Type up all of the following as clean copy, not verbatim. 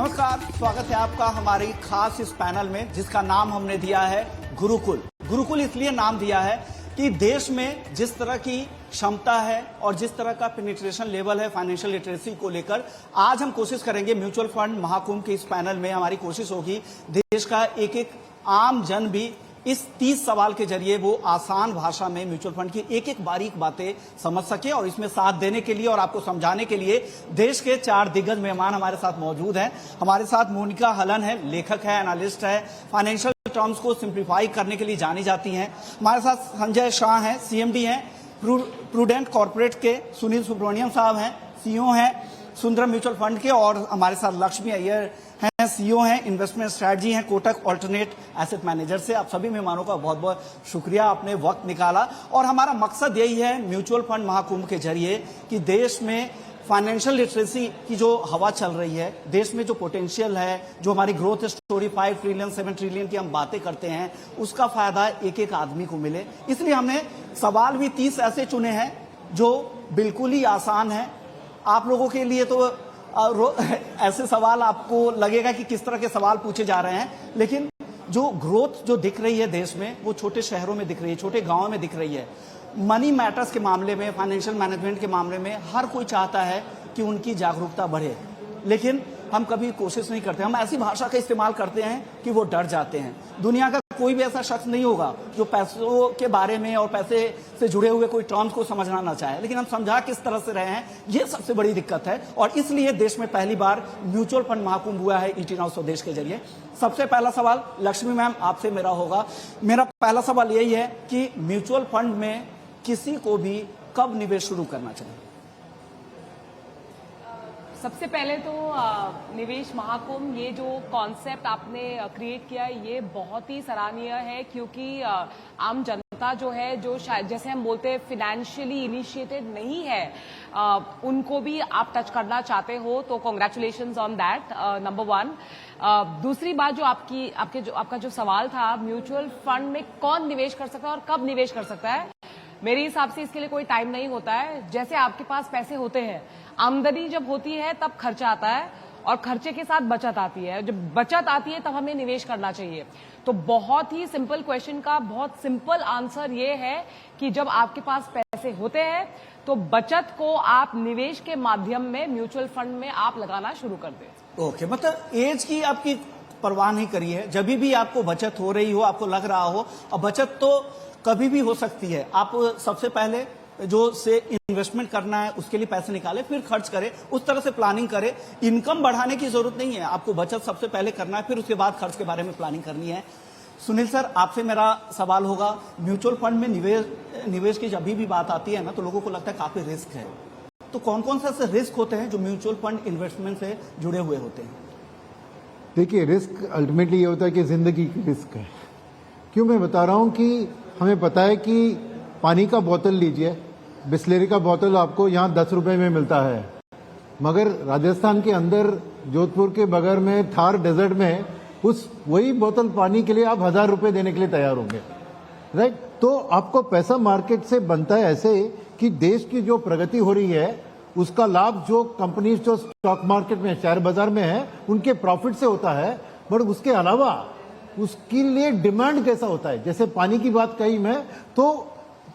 नमस्कार, स्वागत है आपका हमारी खास इस पैनल में जिसका नाम हमने दिया है गुरुकुल। गुरुकुल इसलिए नाम दिया है कि देश में जिस तरह की क्षमता है और जिस तरह का पेनिट्रेशन लेवल है फाइनेंशियल लिटरेसी को लेकर, आज हम कोशिश करेंगे म्यूचुअल फंड महाकुंभ के इस पैनल में हमारी कोशिश होगी देश का एक एक आम जन भी इस 30 सवाल के जरिए वो आसान भाषा में म्यूचुअल फंड की एक एक बारीक बातें समझ सके। और इसमें साथ देने के लिए और आपको समझाने के लिए देश के 4 दिग्गज मेहमान हमारे साथ मौजूद हैं। हमारे साथ मोनिका हलन है, लेखक है, एनालिस्ट है, फाइनेंशियल टर्म्स को सिंप्लीफाई करने के लिए जानी जाती हैं। हमारे साथ संजय शाह हैं, सीएमडी हैं प्रूडेंट कॉर्पोरेट के। सुनील सुब्रमण्यम साहब हैं, सीईओ हैं सुंदरम म्यूचुअल फंड के। और हमारे साथ लक्ष्मी अय्यर हैं, सीईओ हैं इन्वेस्टमेंट स्ट्रैटेजी हैं कोटक ऑल्टरनेट एसेट मैनेजर से। आप सभी मेहमानों का बहुत बहुत शुक्रिया, आपने वक्त निकाला। और हमारा मकसद यही है म्यूचुअल फंड महाकुंभ के जरिए कि देश में फाइनेंशियल लिटरेसी की जो हवा चल रही है, देश में जो पोटेंशियल है, जो हमारी ग्रोथ स्टोरी 5 ट्रिलियन 7 ट्रिलियन की हम बातें करते हैं, उसका फायदा एक एक आदमी को मिले। इसलिए हमने सवाल भी 30 ऐसे चुने हैं जो बिल्कुल ही आसान है। आप लोगों के लिए तो ऐसे सवाल आपको लगेगा कि किस तरह के सवाल पूछे जा रहे हैं, लेकिन जो ग्रोथ जो दिख रही है देश में वो छोटे शहरों में दिख रही है, छोटे गांवों में दिख रही है। मनी मैटर्स के मामले में, फाइनेंशियल मैनेजमेंट के मामले में हर कोई चाहता है कि उनकी जागरूकता बढ़े, लेकिन हम कभी कोशिश नहीं करते। हम ऐसी भाषा का इस्तेमाल करते हैं कि वो डर जाते हैं। दुनिया का कोई भी ऐसा शख्स नहीं होगा जो पैसों के बारे में और पैसे से जुड़े हुए कोई टर्म्स को समझना ना चाहे, लेकिन हम समझा किस तरह से रहे हैं, ये सबसे बड़ी दिक्कत है। और इसलिए देश में पहली बार म्यूचुअल फंड महाकुंभ हुआ है ईटी नाउ स्वदेश के जरिए। सबसे पहला सवाल लक्ष्मी मैम आपसे मेरा होगा। मेरा पहला सवाल यही है कि म्यूचुअल फंड में किसी को भी कब निवेश शुरू करना चाहिए? सबसे पहले तो निवेश महाकुंभ, ये जो कॉन्सेप्ट आपने क्रिएट किया है ये बहुत ही सराहनीय है, क्योंकि आम जनता जो है, जो शायद जैसे हम बोलते हैं फाइनेंशियली इनिशिएटेड नहीं है, उनको भी आप टच करना चाहते हो, तो कॉन्ग्रेचुलेशंस ऑन दैट, नंबर 1। दूसरी बात जो आपका जो सवाल था, म्यूचुअल फंड में कौन निवेश कर सकता है और कब निवेश कर सकता है, मेरे हिसाब से इसके लिए कोई टाइम नहीं होता है। जैसे आपके पास पैसे होते हैं, आमदनी जब होती है तब खर्चा आता है और खर्चे के साथ बचत आती है। जब बचत आती है तब हमें निवेश करना चाहिए। तो बहुत ही सिंपल क्वेश्चन का बहुत सिंपल आंसर ये है कि जब आपके पास पैसे होते हैं तो बचत को आप निवेश के माध्यम में म्यूचुअल फंड में आप लगाना शुरू कर दें। ओके, मतलब एज की आपकी परवाह नहीं करी है। जब भी आपको बचत हो रही हो, आपको लग रहा हो, और बचत तो कभी भी हो सकती है, आप सबसे पहले जो से इन्वेस्टमेंट करना है उसके लिए पैसे निकाले, फिर खर्च करें, उस तरह से प्लानिंग करें। इनकम बढ़ाने की जरूरत नहीं है, आपको बचत सबसे पहले करना है, फिर उसके बाद खर्च के बारे में प्लानिंग करनी है। सुनील सर, आपसे मेरा सवाल होगा, म्यूचुअल फंड में निवेश की जब भी बात आती है ना, तो लोगों को लगता है काफी रिस्क है। तो कौन कौन से ऐसे रिस्क होते हैं जो म्यूचुअल फंड इन्वेस्टमेंट से जुड़े हुए होते हैं? देखिए, रिस्क अल्टीमेटली ये होता है कि जिंदगी की रिस्क है। क्यों मैं बता रहा हूं कि हमें पता है कि पानी का बोतल लीजिए, बिस्लेरी का बोतल आपको यहाँ 10 रुपए में मिलता है, मगर राजस्थान के अंदर जोधपुर के बगैर में थार डेजर्ट में वही बोतल पानी के लिए आप 1000 रुपए देने के लिए तैयार होंगे, राइट? तो आपको पैसा मार्केट से बनता है ऐसे कि देश की जो प्रगति हो रही है उसका लाभ जो कंपनी जो स्टॉक मार्केट में, शेयर बाजार में है, उनके प्रॉफिट से होता है। बट उसके अलावा उसके लिए डिमांड कैसा होता है, जैसे पानी की बात कही मैं, तो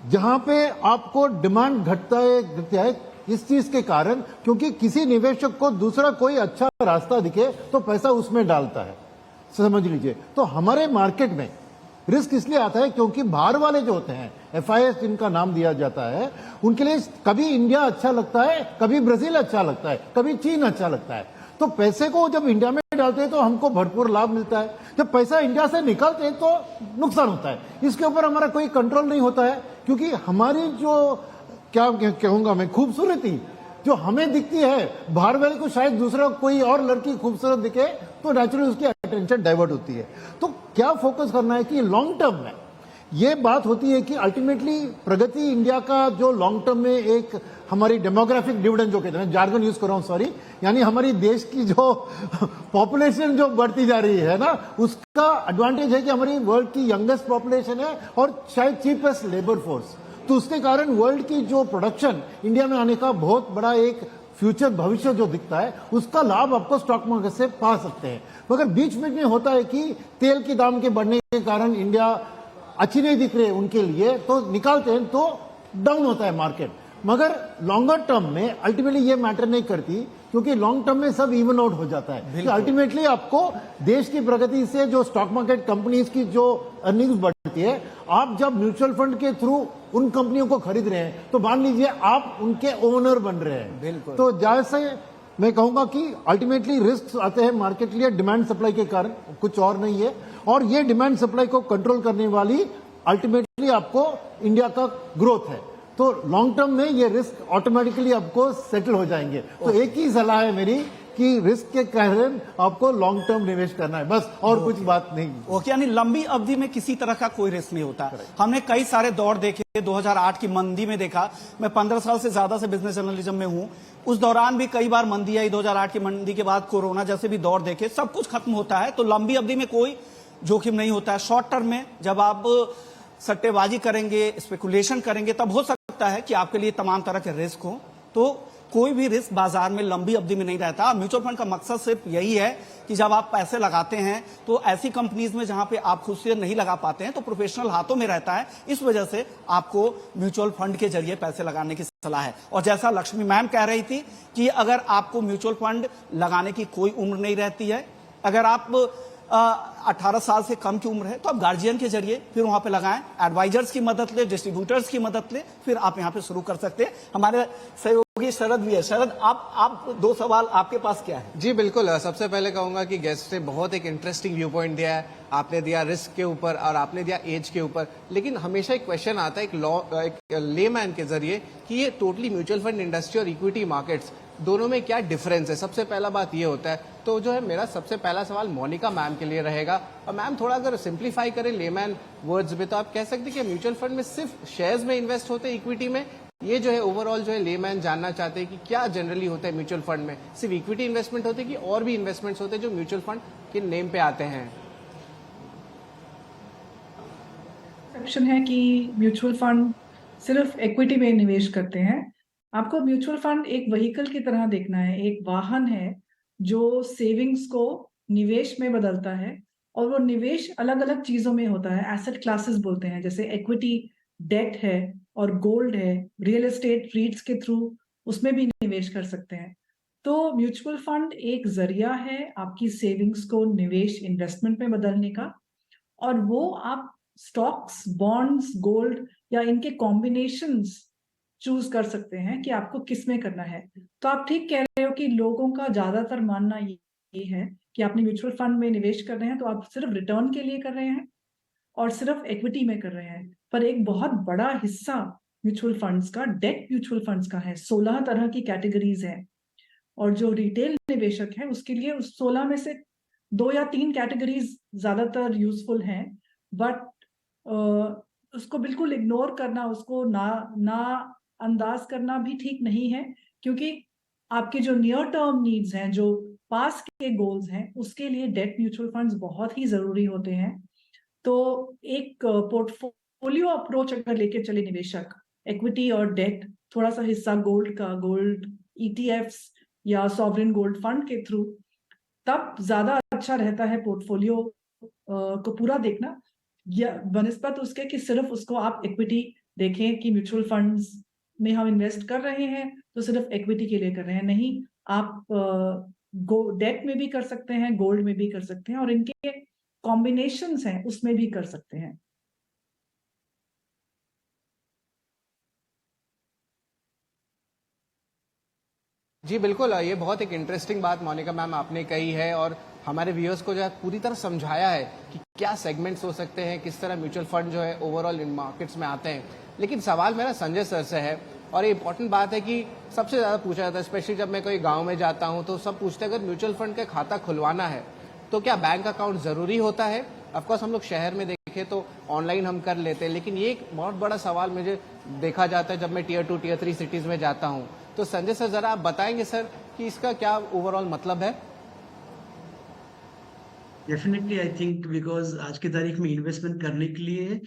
जहां पे आपको डिमांड घटता है इस चीज के कारण, क्योंकि किसी निवेशक को दूसरा कोई अच्छा रास्ता दिखे तो पैसा उसमें डालता है, समझ लीजिए। तो हमारे मार्केट में रिस्क इसलिए आता है क्योंकि बाहर वाले जो होते हैं, FIS जिनका नाम दिया जाता है, उनके लिए कभी इंडिया अच्छा लगता है, कभी ब्राजील अच्छा लगता है, कभी चीन अच्छा लगता है। तो पैसे को जब इंडिया में डालते हैं तो हमको भरपूर लाभ मिलता है, जब पैसा इंडिया से निकलते हैं तो नुकसान होता है। इसके ऊपर हमारा कोई कंट्रोल नहीं होता है, क्योंकि हमारी जो क्या कहूंगा मैं खूबसूरती जो हमें दिखती है, बाहर वाले को शायद दूसरा कोई और लड़की खूबसूरत दिखे तो नेचुरली उसकी अटेंशन डाइवर्ट होती है। तो क्या फोकस करना है कि लॉन्ग टर्म में ये बात होती है कि अल्टीमेटली प्रगति इंडिया का जो लॉन्ग टर्म में एक हमारी डेमोग्राफिक डिविडेंड जो कहते हैं, जार्गन यूज कर रहा हूं सॉरी, यानी हमारी देश की जो पॉपुलेशन जो बढ़ती जा रही है ना, उसका एडवांटेज है कि हमारी वर्ल्ड की यंगेस्ट पॉपुलेशन है और शायद चीपेस्ट लेबर फोर्स। तो उसके कारण वर्ल्ड की जो प्रोडक्शन इंडिया में आने का बहुत बड़ा एक फ्यूचर भविष्य जो दिखता है उसका लाभ आपको स्टॉक मार्केट से पा सकते हैं। मगर बीच में होता है कि तेल के दाम के बढ़ने के कारण इंडिया अच्छी नहीं दिख रही है उनके लिए, तो निकालते हैं तो डाउन होता है मार्केट। मगर लॉन्गर टर्म में अल्टीमेटली ये मैटर नहीं करती, क्योंकि लॉन्ग टर्म में सब इवन आउट हो जाता है। कि अल्टीमेटली आपको देश की प्रगति से जो स्टॉक मार्केट कंपनीज की जो अर्निंग्स बढ़ती है, आप जब म्यूचुअल फंड के थ्रू उन कंपनियों को खरीद रहे हैं तो मान लीजिए आप उनके ओनर बन रहे हैं। तो जैसे मैं कहूंगा कि अल्टीमेटली रिस्क आते हैं मार्केट के लिए डिमांड सप्लाई के कारण, कुछ और नहीं है। और ये डिमांड सप्लाई को कंट्रोल करने वाली अल्टीमेटली आपको इंडिया का ग्रोथ है। तो लॉन्ग टर्म में ये रिस्क ऑटोमेटिकली आपको सेटल हो जाएंगे। तो एक ही सलाह है मेरी कि रिस्क के कारण आपको लॉन्ग टर्म निवेश करना है, बस और कुछ बात नहीं। ओके, यानी लंबी अवधि में किसी तरह का कोई रिस्क नहीं होता। हमने कई सारे दौर देखे, 2008 की मंदी में देखा। मैं 15 साल से ज्यादा से बिजनेस जर्नलिज्म में हूं, उस दौरान भी कई बार मंदी आई। 2008 की मंदी के बाद कोरोना जैसे भी दौर देखे, सब कुछ खत्म होता है। तो लंबी अवधि में कोई जोखिम नहीं होता है। शॉर्ट टर्म में जब आप सट्टेबाजी करेंगे, स्पेकुलेशन करेंगे, तब हो सकता है कि आपके लिए तमाम तरह के रिस्क हो। तो कोई भी रिस्क बाजार में लंबी अवधि में नहीं रहता। म्यूचुअल फंड का मकसद सिर्फ यही है कि जब आप पैसे लगाते हैं तो ऐसी कंपनीज में जहां पे आप खुद से नहीं लगा पाते हैं तो प्रोफेशनल हाथों में रहता है। इस वजह से आपको म्यूचुअल फंड के जरिए पैसे लगाने की सलाह है। और जैसा लक्ष्मी मैम कह रही थी कि अगर आपको म्यूचुअल फंड लगाने की कोई उम्र नहीं रहती है, अगर आप 18 साल से कम की उम्र है तो आप गार्जियन के जरिए फिर वहां पे लगाएं, एडवाइजर्स की मदद ले, डिस्ट्रीब्यूटर्स की मदद ले, फिर आप यहां पे शुरू कर सकते हैं। हमारे सहयोगी शरद भी है। शरद, आप 2 सवाल आपके पास क्या है? जी बिल्कुल, सबसे पहले कहूंगा कि गेस्ट ने बहुत एक इंटरेस्टिंग व्यू पॉइंट दिया है। आपने दिया रिस्क के ऊपर और आपने दिया एज के ऊपर, लेकिन हमेशा एक क्वेश्चन आता है एक लेमैन के जरिए कि ये टोटली म्यूचुअल फंड इंडस्ट्री और इक्विटी मार्केट्स दोनों में क्या डिफरेंस है। सबसे पहला बात ये होता है, तो जो है मेरा सबसे पहला सवाल मोनिका मैम के लिए रहेगा। और मैम थोड़ा अगर सिंप्लीफाई करें लेमैन वर्ड्स में, तो आप कह सकते हैं कि म्यूचुअल फंड में सिर्फ शेयर्स में इन्वेस्ट होते हैं, इक्विटी में? ये जो है ओवरऑल जो है लेमैन जानना चाहते हैं कि क्या जनरली होता है म्यूचुअल फंड में, सिर्फ इक्विटी इन्वेस्टमेंट होते हैं कि और भी इन्वेस्टमेंट्स होते हैं जो म्यूचुअल फंड के नेम पे आते हैं? परसेप्शन है कि म्यूचुअल फंड सिर्फ इक्विटी में निवेश करते हैं। आपको म्यूचुअल फंड एक व्हीकल की तरह देखना है, एक वाहन है जो सेविंग्स को निवेश में बदलता है। और वो निवेश अलग अलग चीजों में होता है, एसेट क्लासेस बोलते हैं, जैसे इक्विटी, डेट है और गोल्ड है, रियल एस्टेट, रीट्स के थ्रू उसमें भी निवेश कर सकते हैं। तो म्यूचुअल फंड एक जरिया है आपकी सेविंग्स को निवेश, इन्वेस्टमेंट में बदलने का। और वो आप स्टॉक्स, बॉन्ड्स, गोल्ड या इनके कॉम्बिनेशंस चूज कर सकते हैं कि आपको किस में करना है। तो आप ठीक कह रहे हो कि लोगों का ज्यादातर मानना ये है कि आपने म्यूचुअल फंड में निवेश कर रहे हैं तो आप सिर्फ रिटर्न के लिए कर रहे हैं और सिर्फ इक्विटी में कर रहे हैं। पर एक बहुत बड़ा हिस्सा म्यूचुअल फंड्स का डेट म्यूचुअल फंड्स का है। 16 तरह की कैटेगरीज है और जो रिटेल निवेशक है उसके लिए उस 16 में से 2 या 3 कैटेगरीज ज्यादातर यूजफुल हैं। बट उसको बिल्कुल इग्नोर करना, उसको ना अंदाज करना भी ठीक नहीं है, क्योंकि आपके जो नियर टर्म नीड्स हैं, जो पास के गोल्स हैं, उसके लिए डेट म्यूचुअल फंड्स बहुत ही जरूरी होते हैं। तो एक पोर्टफोलियो अप्रोच अगर लेके चले निवेशक, इक्विटी और डेट, थोड़ा सा हिस्सा गोल्ड का, गोल्ड ईटीएफ्स या सॉवरेन गोल्ड फंड के थ्रू, तब ज्यादा अच्छा रहता है पोर्टफोलियो को पूरा देखना, या बनस्पत उसके कि सिर्फ उसको आप इक्विटी देखें कि म्यूचुअल फंड्स में हम इन्वेस्ट कर रहे हैं तो सिर्फ इक्विटी के लिए कर रहे हैं। नहीं, आप डेट में भी कर सकते हैं, गोल्ड में भी कर सकते हैं और इनके कॉम्बिनेशंस हैं उसमें भी कर सकते हैं। जी बिल्कुल, ये बहुत एक इंटरेस्टिंग बात मोनिका मैम आपने कही है और हमारे व्यूअर्स को जो है पूरी तरह समझाया है कि क्या सेगमेंट्स हो सकते हैं, किस तरह म्यूचुअल फंड जो है ओवरऑल इन मार्केट्स में आते हैं। लेकिन सवाल मेरा संजय सर से है और ये इंपॉर्टेंट बात है कि सबसे ज्यादा पूछा जाता है, स्पेशली जब मैं कोई गांव में जाता हूं तो सब पूछते हैं अगर म्यूचुअल फंड का खाता खुलवाना है तो क्या बैंक अकाउंट जरूरी होता है? ऑफकोर्स हम लोग शहर में देखें तो ऑनलाइन हम कर लेते हैं, लेकिन ये एक बहुत बड़ा सवाल मुझे देखा जाता है जब मैं टियर 2, टियर 3 सिटीज में जाता हूँ। तो संजय सर जरा आप बताएंगे सर कि इसका क्या ओवरऑल मतलब है? डेफिनेटली आई थिंक बिकॉज आज की तारीख में इन्वेस्टमेंट करने के लिए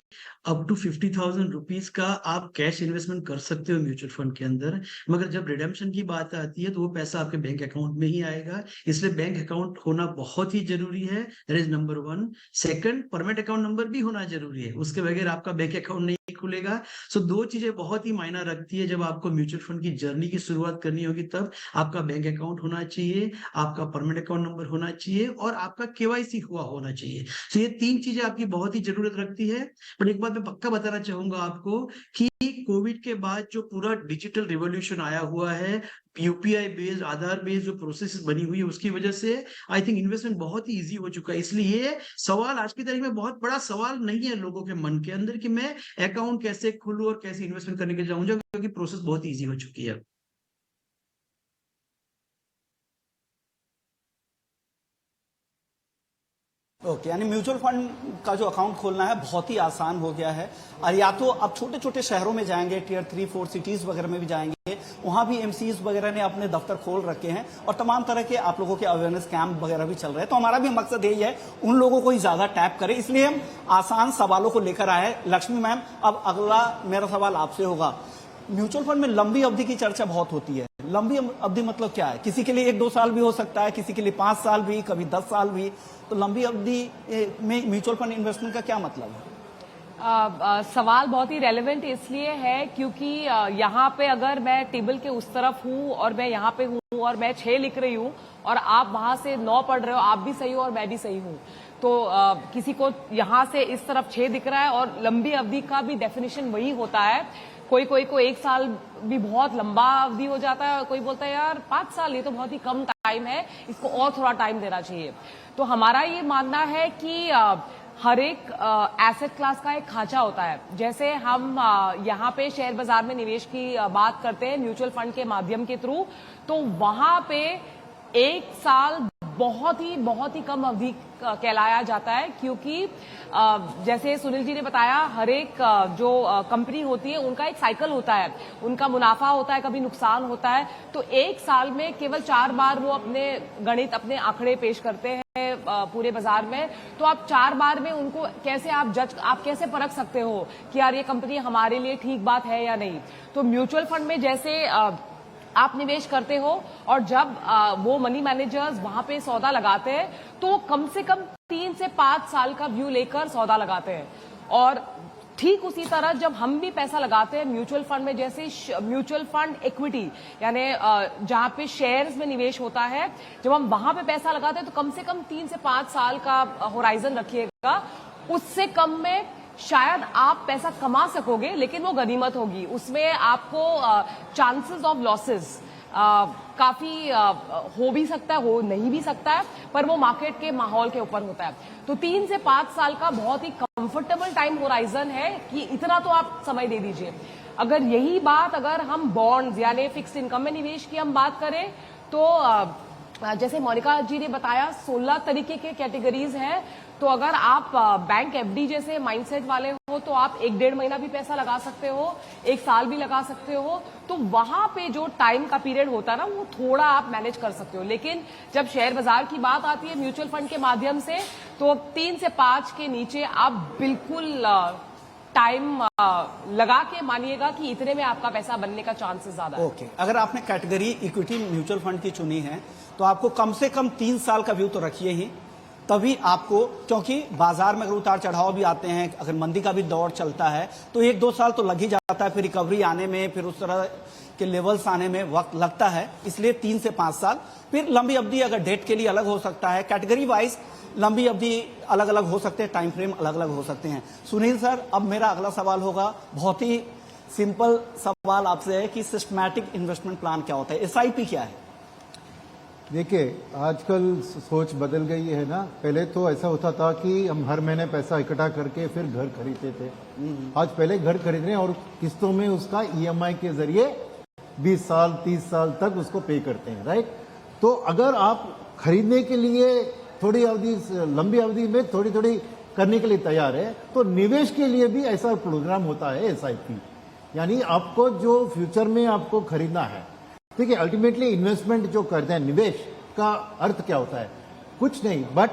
अप टू 50,000 रुपीज का आप कैश इन्वेस्टमेंट कर सकते हो म्यूचुअल फंड के अंदर। मगर जब रिडेम्पशन की बात आती है तो वो पैसा आपके बैंक अकाउंट में ही आएगा, इसलिए बैंक अकाउंट होना बहुत ही जरूरी है। That is number 1। Second, permanent account number भी होना जरूरी है, उसके बगैर आपका बैंक अकाउंट नहीं खुलेगा। सो दो चीजें बहुत ही मायना रखती है। जब आपको म्यूचुअल फंड की जर्नी की शुरुआत करनी होगी तब आपका बैंक अकाउंट होना चाहिए, आपका परमानेंट अकाउंट नंबर होना चाहिए और आपका केवाईसी हुआ होना चाहिए। तो ये 3 चीजें आपकी बहुत ही जरूरत रखती है। पर एक बात मैं पक्का बताना चाहूंगा आपको कि कोविड के बाद जो पूरा डिजिटल रिवॉल्यूशन आया हुआ है, यूपीआई बेस्ड, आधार बेस्ड जो प्रोसेस बनी हुई है, उसकी वजह से आई थिंक इन्वेस्टमेंट बहुत ही इजी हो चुका है। इसलिए ये सवाल आज की तारीख में बहुत बड़ा सवाल नहीं है लोगों के मन के अंदर कि मैं अकाउंट कैसे खोलूं और कैसे इन्वेस्टमेंट करने के लिए जाऊं, क्योंकि प्रोसेस बहुत इजी हो चुकी है। ओके, यानी म्यूचुअल फंड का जो अकाउंट खोलना है बहुत ही आसान हो गया है। और या तो आप छोटे छोटे शहरों में जाएंगे, टियर 3, 4 सिटीज वगैरह में भी जाएंगे, वहां भी एमसीज वगैरह ने अपने दफ्तर खोल रखे हैं और तमाम तरह के आप लोगों के अवेयरनेस कैंप वगैरह भी चल रहे हैं। तो हमारा भी मकसद यही है उन लोगों को ही ज्यादा टैप करें, इसलिए हम आसान सवालों को लेकर आए हैं। लक्ष्मी मैम, अब अगला मेरा सवाल आपसे होगा। म्यूचुअल फंड में लंबी अवधि की चर्चा बहुत होती है। लंबी अवधि मतलब क्या है? किसी के लिए 1-2 साल भी हो सकता है, किसी के लिए 5 साल भी, कभी 10 साल भी। तो लंबी अवधि में म्यूचुअल फंड इन्वेस्टमेंट का क्या मतलब है? सवाल बहुत ही रेलेवेंट इसलिए है क्योंकि यहाँ पे अगर मैं टेबल के उस तरफ हूँ और मैं यहाँ पे हूँ और मैं 6 लिख रही हूँ और आप वहां से 9 पढ़ रहे हो, आप भी सही हो और मैं भी सही हूँ, तो किसी को यहाँ से इस तरफ 6 दिख रहा है। और लंबी अवधि का भी डेफिनेशन वही होता है। कोई को 1 साल भी बहुत लंबा अवधि हो जाता है, कोई बोलता है यार 5 साल ये तो बहुत ही कम टाइम है, इसको और थोड़ा टाइम देना चाहिए। तो हमारा ये मानना है कि हर एक एसेट क्लास का एक खांचा होता है। जैसे हम यहाँ पे शेयर बाजार में निवेश की बात करते हैं म्यूचुअल फंड के माध्यम के थ्रू, तो वहां पे 1 साल बहुत ही कम अवधि कहलाया जाता है, क्योंकि जैसे सुनील जी ने बताया, हर एक जो कंपनी होती है उनका एक साइकिल होता है, उनका मुनाफा होता है, कभी नुकसान होता है। तो 1 साल में केवल 4 बार वो अपने गणित, अपने आंकड़े पेश करते हैं पूरे बाजार में। तो आप 4 बार में उनको कैसे आप कैसे परख सकते हो कि यार ये कंपनी हमारे लिए ठीक बात है या नहीं। तो म्यूचुअल फंड में जैसे आप निवेश करते हो और जब वो मनी मैनेजर्स वहां पे सौदा लगाते हैं तो कम से कम 3 से 5 साल का व्यू लेकर सौदा लगाते हैं। और ठीक उसी तरह जब हम भी पैसा लगाते हैं म्यूचुअल फंड में, जैसे म्यूचुअल फंड इक्विटी यानी जहां पे शेयर्स में निवेश होता है, जब हम वहां पे पैसा लगाते हैं तो कम से कम 3 से 5 साल का होराइजन रखिएगा। उससे कम में शायद आप पैसा कमा सकोगे, लेकिन वो गनीमत होगी, उसमें आपको चांसेस ऑफ लॉसेस काफी हो भी सकता है, हो नहीं भी सकता है, पर वो मार्केट के माहौल के ऊपर होता है। तो 3 से 5 साल का बहुत ही कंफर्टेबल टाइम होराइजन है कि इतना तो आप समय दे दीजिए। अगर यही बात अगर हम बॉन्ड्स यानी फिक्स्ड इनकम में निवेश की हम बात करें तो जैसे मोनिका जी ने बताया 16 तरीके के कैटेगरीज हैं। तो अगर आप बैंक एफडी जैसे माइंडसेट वाले हो तो आप 1-1.5 महीना भी पैसा लगा सकते हो, 1 साल भी लगा सकते हो। तो वहां पे जो टाइम का पीरियड होता है ना, वो थोड़ा आप मैनेज कर सकते हो। लेकिन जब शेयर बाजार की बात आती है म्यूचुअल फंड के माध्यम से, तो 3 से 5 के नीचे आप बिल्कुल टाइम लगा के मानिएगा कि इतने में आपका पैसा बनने का चांसेस ज्यादा है। ओके, अगर आपने कैटेगरी इक्विटी म्यूचुअल फंड की चुनी है तो आपको कम से कम 3 साल का व्यू तो रखिए ही, तभी आपको, क्योंकि बाजार में अगर उतार चढ़ाव भी आते हैं, अगर मंदी का भी दौर चलता है तो 1-2 साल तो लग ही जाता है, फिर रिकवरी आने में, फिर उस तरह के लेवल्स आने में वक्त लगता है। इसलिए 3 से 5 साल। फिर लंबी अवधि अगर डेट के लिए अलग हो सकता है, कैटेगरी वाइज लंबी अवधि अलग अलग हो सकते हैं, टाइम फ्रेम अलग अलग हो सकते हैं। सुनील सर, अब मेरा अगला सवाल होगा, बहुत ही सिंपल सवाल आपसे है कि सिस्टमैटिक इन्वेस्टमेंट प्लान क्या होता है, एसआईपी क्या है? देखिए, आजकल सोच बदल गई है ना। पहले तो ऐसा होता था कि हम हर महीने पैसा इकट्ठा करके फिर घर खरीदते थे। आज पहले घर खरीद रहे हैं और किस्तों में उसका ईएमआई के जरिए 20 साल 30 साल तक उसको पे करते हैं, राइट। तो अगर आप खरीदने के लिए थोड़ी अवधि, लंबी अवधि में थोड़ी थोड़ी करने के लिए तैयार है, तो निवेश के लिए भी ऐसा प्रोग्राम होता है एसआईपी, यानी आपको जो फ्यूचर में आपको खरीदना है। देखिए, अल्टीमेटली इन्वेस्टमेंट जो करते हैं, निवेश का अर्थ क्या होता है? कुछ नहीं, बट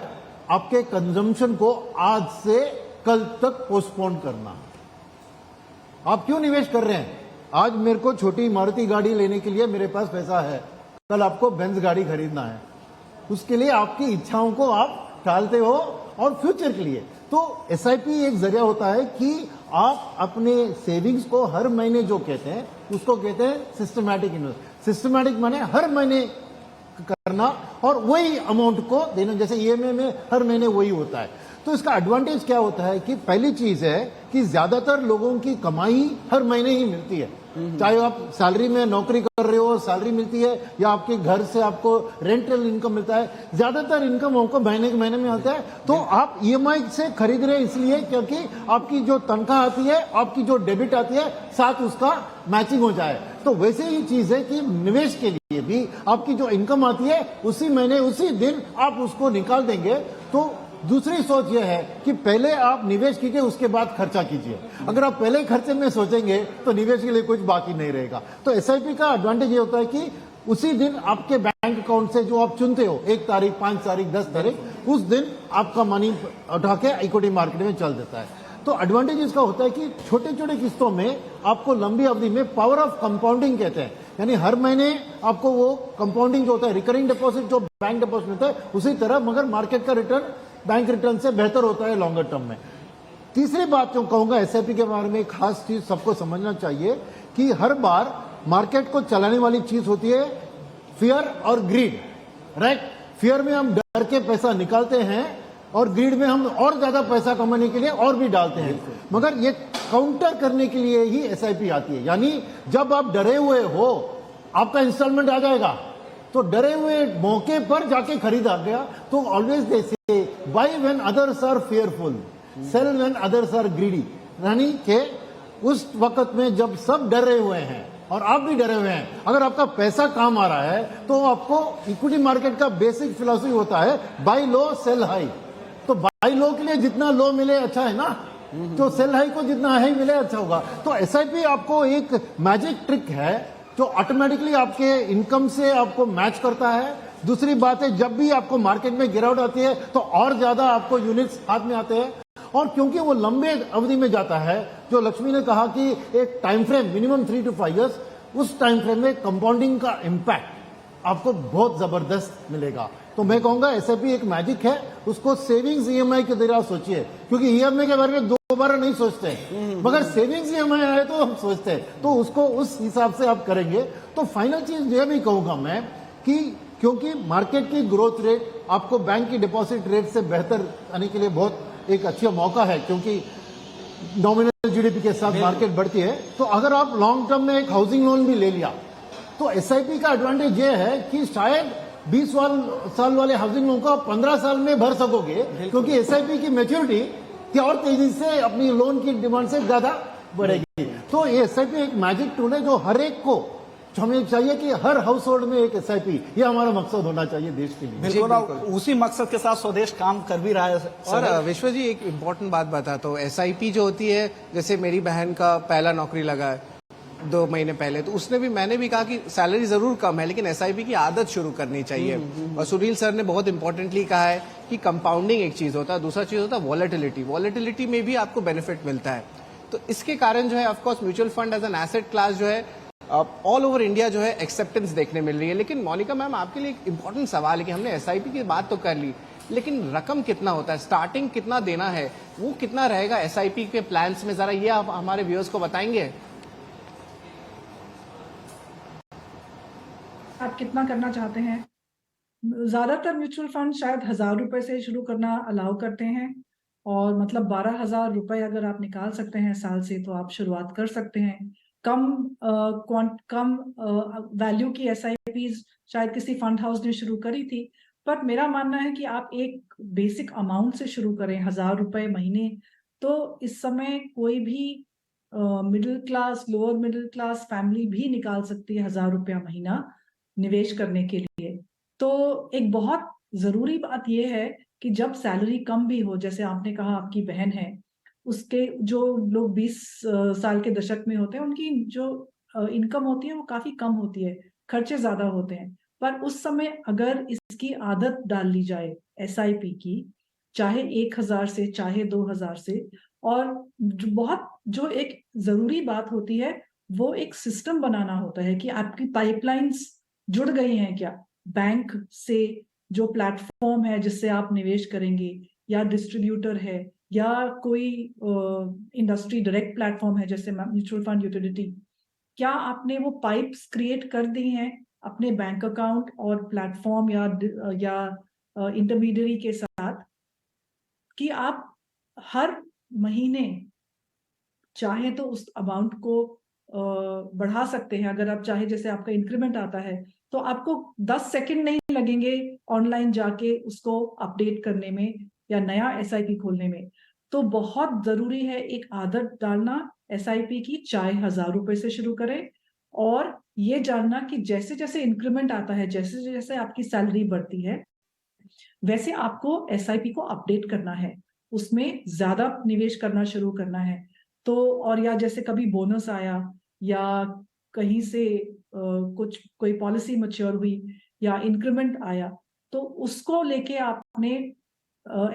आपके कंजम्पशन को आज से कल तक पोस्टपोन करना। आप क्यों निवेश कर रहे हैं? आज मेरे को छोटी मारुति गाड़ी लेने के लिए मेरे पास पैसा है, कल आपको बेंज गाड़ी खरीदना है, उसके लिए आपकी इच्छाओं को आप टालते हो और फ्यूचर के लिए। तो एसआईपी एक जरिया होता है कि आप अपने सेविंग्स को हर महीने जो कहते हैं उसको कहते हैं सिस्टमैटिक इन्वेस्ट। सिस्टमैटिक माने हर महीने करना और वही अमाउंट को देना, जैसे ईएमआई में हर महीने वही होता है। तो इसका एडवांटेज क्या होता है कि पहली चीज है कि ज्यादातर लोगों की कमाई हर महीने ही मिलती है, चाहे आप सैलरी में नौकरी कर रहे हो, सैलरी मिलती है, या आपके घर से आपको रेंटल इनकम मिलता है, ज्यादातर इनकम आपको महीने के महीने में आता है। तो आप ईएमआई से खरीद रहे हैं इसलिए क्योंकि आपकी जो तनख्वाह आती है, आपकी जो डेबिट आती है, साथ उसका मैचिंग हो जाए। तो वैसे ही चीज है कि निवेश के लिए भी आपकी जो इनकम आती है उसी महीने उसी दिन आप उसको निकाल देंगे। तो दूसरी सोच यह है कि पहले आप निवेश कीजिए, उसके बाद खर्चा कीजिए। अगर आप पहले खर्चे में सोचेंगे तो निवेश के लिए कुछ बाकी नहीं रहेगा। तो एसआईपी का एडवांटेज ये होता है कि उसी दिन आपके बैंक अकाउंट से जो आप चुनते हो, 1 तारीख, 5 तारीख, 10 तारीख, उस दिन आपका मनी उठा के इक्विटी मार्केट में चल देता है। तो एडवांटेज इसका होता है कि छोटे छोटे किस्तों में आपको लंबी अवधि में पावर ऑफ कंपाउंडिंग कहते हैं, यानी हर महीने आपको वो कंपाउंडिंग जो होता है, रिकरिंग डिपॉजिट जो बैंक डिपॉजिट होता है उसी तरह, मगर मार्केट का रिटर्न बैंक रिटर्न से बेहतर होता है लॉन्गर टर्म में। तीसरी बात जो कहूंगा एसआईपी के बारे में, खास चीज सबको समझना चाहिए कि हर बार मार्केट को चलाने वाली चीज होती है फियर और ग्रीड, राइट। फियर में हम डर के पैसा निकालते हैं और ग्रीड में हम और ज्यादा पैसा कमाने के लिए और भी डालते हैं, मगर ये काउंटर करने के लिए ही एसआईपी आती है। यानी जब आप डरे हुए हो, आपका इंस्टॉलमेंट आ जाएगा, तो डरे हुए मौके पर जाके खरीदा गया। तो always they say buy when others are fearful, sell when others are greedy, यानी कि उस वक्त में जब सब डरे हुए हैं और आप भी डरे हुए हैं, अगर आपका पैसा काम आ रहा है तो आपको इक्विटी मार्केट का बेसिक फिलॉसफी होता है बाय लो सेल हाई। तो बाय लो के लिए जितना लो मिले अच्छा है ना, तो सेल हाई को जितना हाई मिले अच्छा होगा। तो एसआईपी आपको एक मैजिक ट्रिक है जो ऑटोमेटिकली आपके इनकम से आपको मैच करता है। दूसरी बात है, जब भी आपको मार्केट में गिरावट आती है तो और ज्यादा आपको यूनिट्स हाथ में आते हैं, और क्योंकि वो लंबे अवधि में जाता है, जो लक्ष्मी ने कहा कि एक time frame minimum 3 to 5 years, उस टाइम फ्रेम में कंपाउंडिंग का इंपैक्ट आपको बहुत जबरदस्त मिलेगा। तो मैं कहूंगा एसआईपी एक मैजिक है, उसको सेविंग्स ईएमआई के तरह सोचिए, क्योंकि ईएमआई के बारे में दोबारा नहीं सोचते, मगर सेविंग्स ईएमआई आए तो हम सोचते हैं, तो उसको उस हिसाब से आप करेंगे। तो फाइनल चीज यह भी कहूंगा मैं कि क्योंकि मार्केट की ग्रोथ रेट आपको बैंक की डिपॉजिट रेट से बेहतर आने के लिए बहुत एक अच्छा मौका है, क्योंकि नॉमिनल जीडीपी के साथ मार्केट बढ़ती है। तो अगर आप लॉन्ग टर्म में एक हाउसिंग लोन भी ले लिया तो एसआईपी का एडवांटेज ये है कि शायद 20 साल वाले हाउसिंग लोन को आप 15 साल में भर सकोगे, क्योंकि एसआईपी की मैच्योरिटी की और तेजी से अपनी लोन की डिमांड से ज्यादा बढ़ेगी। तो ये एसआईपी एक मैजिक टूल है जो हर एक को हमें चाहिए कि हर हाउस होल्ड में एक एसआईपी, ये हमारा मकसद होना चाहिए देश के लिए। बिल्कुल, उसी मकसद के साथ स्वदेश काम कर भी रहा है। और विश्व जी एक इम्पोर्टेंट बात बता, तो एसआईपी जो होती है, जैसे मेरी बहन का पहला नौकरी लगा है 2 महीने पहले, तो उसने भी, मैंने भी कहा कि सैलरी जरूर कम है लेकिन एसआईपी की आदत शुरू करनी चाहिए। और सुनील सर ने बहुत इंपॉर्टेंटली कहा है कि कंपाउंडिंग एक चीज होता है, दूसरा चीज होता है वॉलेटिलिटी। वॉलेटिलिटी में भी आपको बेनिफिट मिलता है। तो इसके कारण जो है of course mutual fund as an asset class जो है ऑल ओवर इंडिया जो है एक्सेप्टेंस देखने मिल रही है। लेकिन मोनिका मैम, आपके लिए एक इंपॉर्टेंट सवाल है कि हमने एसआईपी की बात तो कर ली, लेकिन रकम कितना होता है, स्टार्टिंग कितना देना है, वो कितना रहेगा एसआईपी के प्लान्स में, जरा ये आप हमारे व्यूअर्स को बताएंगे। आप कितना करना चाहते हैं? ज्यादातर म्यूचुअल फंड शायद 1000 रुपए से शुरू करना अलाउ करते हैं, और मतलब 12,000 रुपए अगर आप निकाल सकते हैं साल से तो आप शुरुआत कर सकते हैं। कम वैल्यू की एसआईपीज शायद किसी फंड हाउस ने शुरू करी थी, बट मेरा मानना है कि आप एक बेसिक अमाउंट से शुरू करें, 1000 रुपए महीने। तो इस समय कोई भी middle class, lower middle class family भी निकाल सकती है 1000 रुपया महीना निवेश करने के लिए। तो एक बहुत जरूरी बात यह है कि जब सैलरी कम भी हो, जैसे आपने कहा आपकी बहन है, उसके जो लोग 20 साल के दशक में होते हैं, उनकी जो इनकम होती है वो काफी कम होती है, खर्चे ज्यादा होते हैं। पर उस समय अगर इसकी आदत डाल ली जाए एसआईपी की, चाहे 1,000 से, चाहे 2,000 से। और जो एक जरूरी बात होती है, वो एक सिस्टम बनाना होता है कि आपकी पाइपलाइंस जुड़ गई हैं क्या बैंक से, जो प्लेटफॉर्म है जिससे आप निवेश करेंगे, या डिस्ट्रीब्यूटर है, या कोई इंडस्ट्री डायरेक्ट प्लेटफॉर्म है जैसे म्यूचुअल फंड यूटिलिटी। क्या आपने वो पाइप्स क्रिएट कर दी हैं अपने बैंक अकाउंट और प्लेटफॉर्म या इंटरमीडियरी के साथ, कि आप हर महीने चाहे तो उस अमाउंट को बढ़ा सकते हैं। अगर आप चाहे, जैसे आपका इंक्रीमेंट आता है तो आपको 10 सेकंड नहीं लगेंगे ऑनलाइन जाके उसको अपडेट करने में या नया एसआईपी खोलने में। तो बहुत जरूरी है एक आदत डालना एसआईपी की, चाहे 1,000 रुपए से शुरू करें, और ये जानना कि जैसे जैसे इंक्रीमेंट आता है, जैसे जैसे आपकी सैलरी बढ़ती है, वैसे आपको एसआईपी को अपडेट करना है, उसमें ज्यादा निवेश करना शुरू करना है। तो और या जैसे कभी बोनस आया या कहीं से कोई पॉलिसी मैच्योर हुई या इंक्रीमेंट आया, तो उसको लेके आपने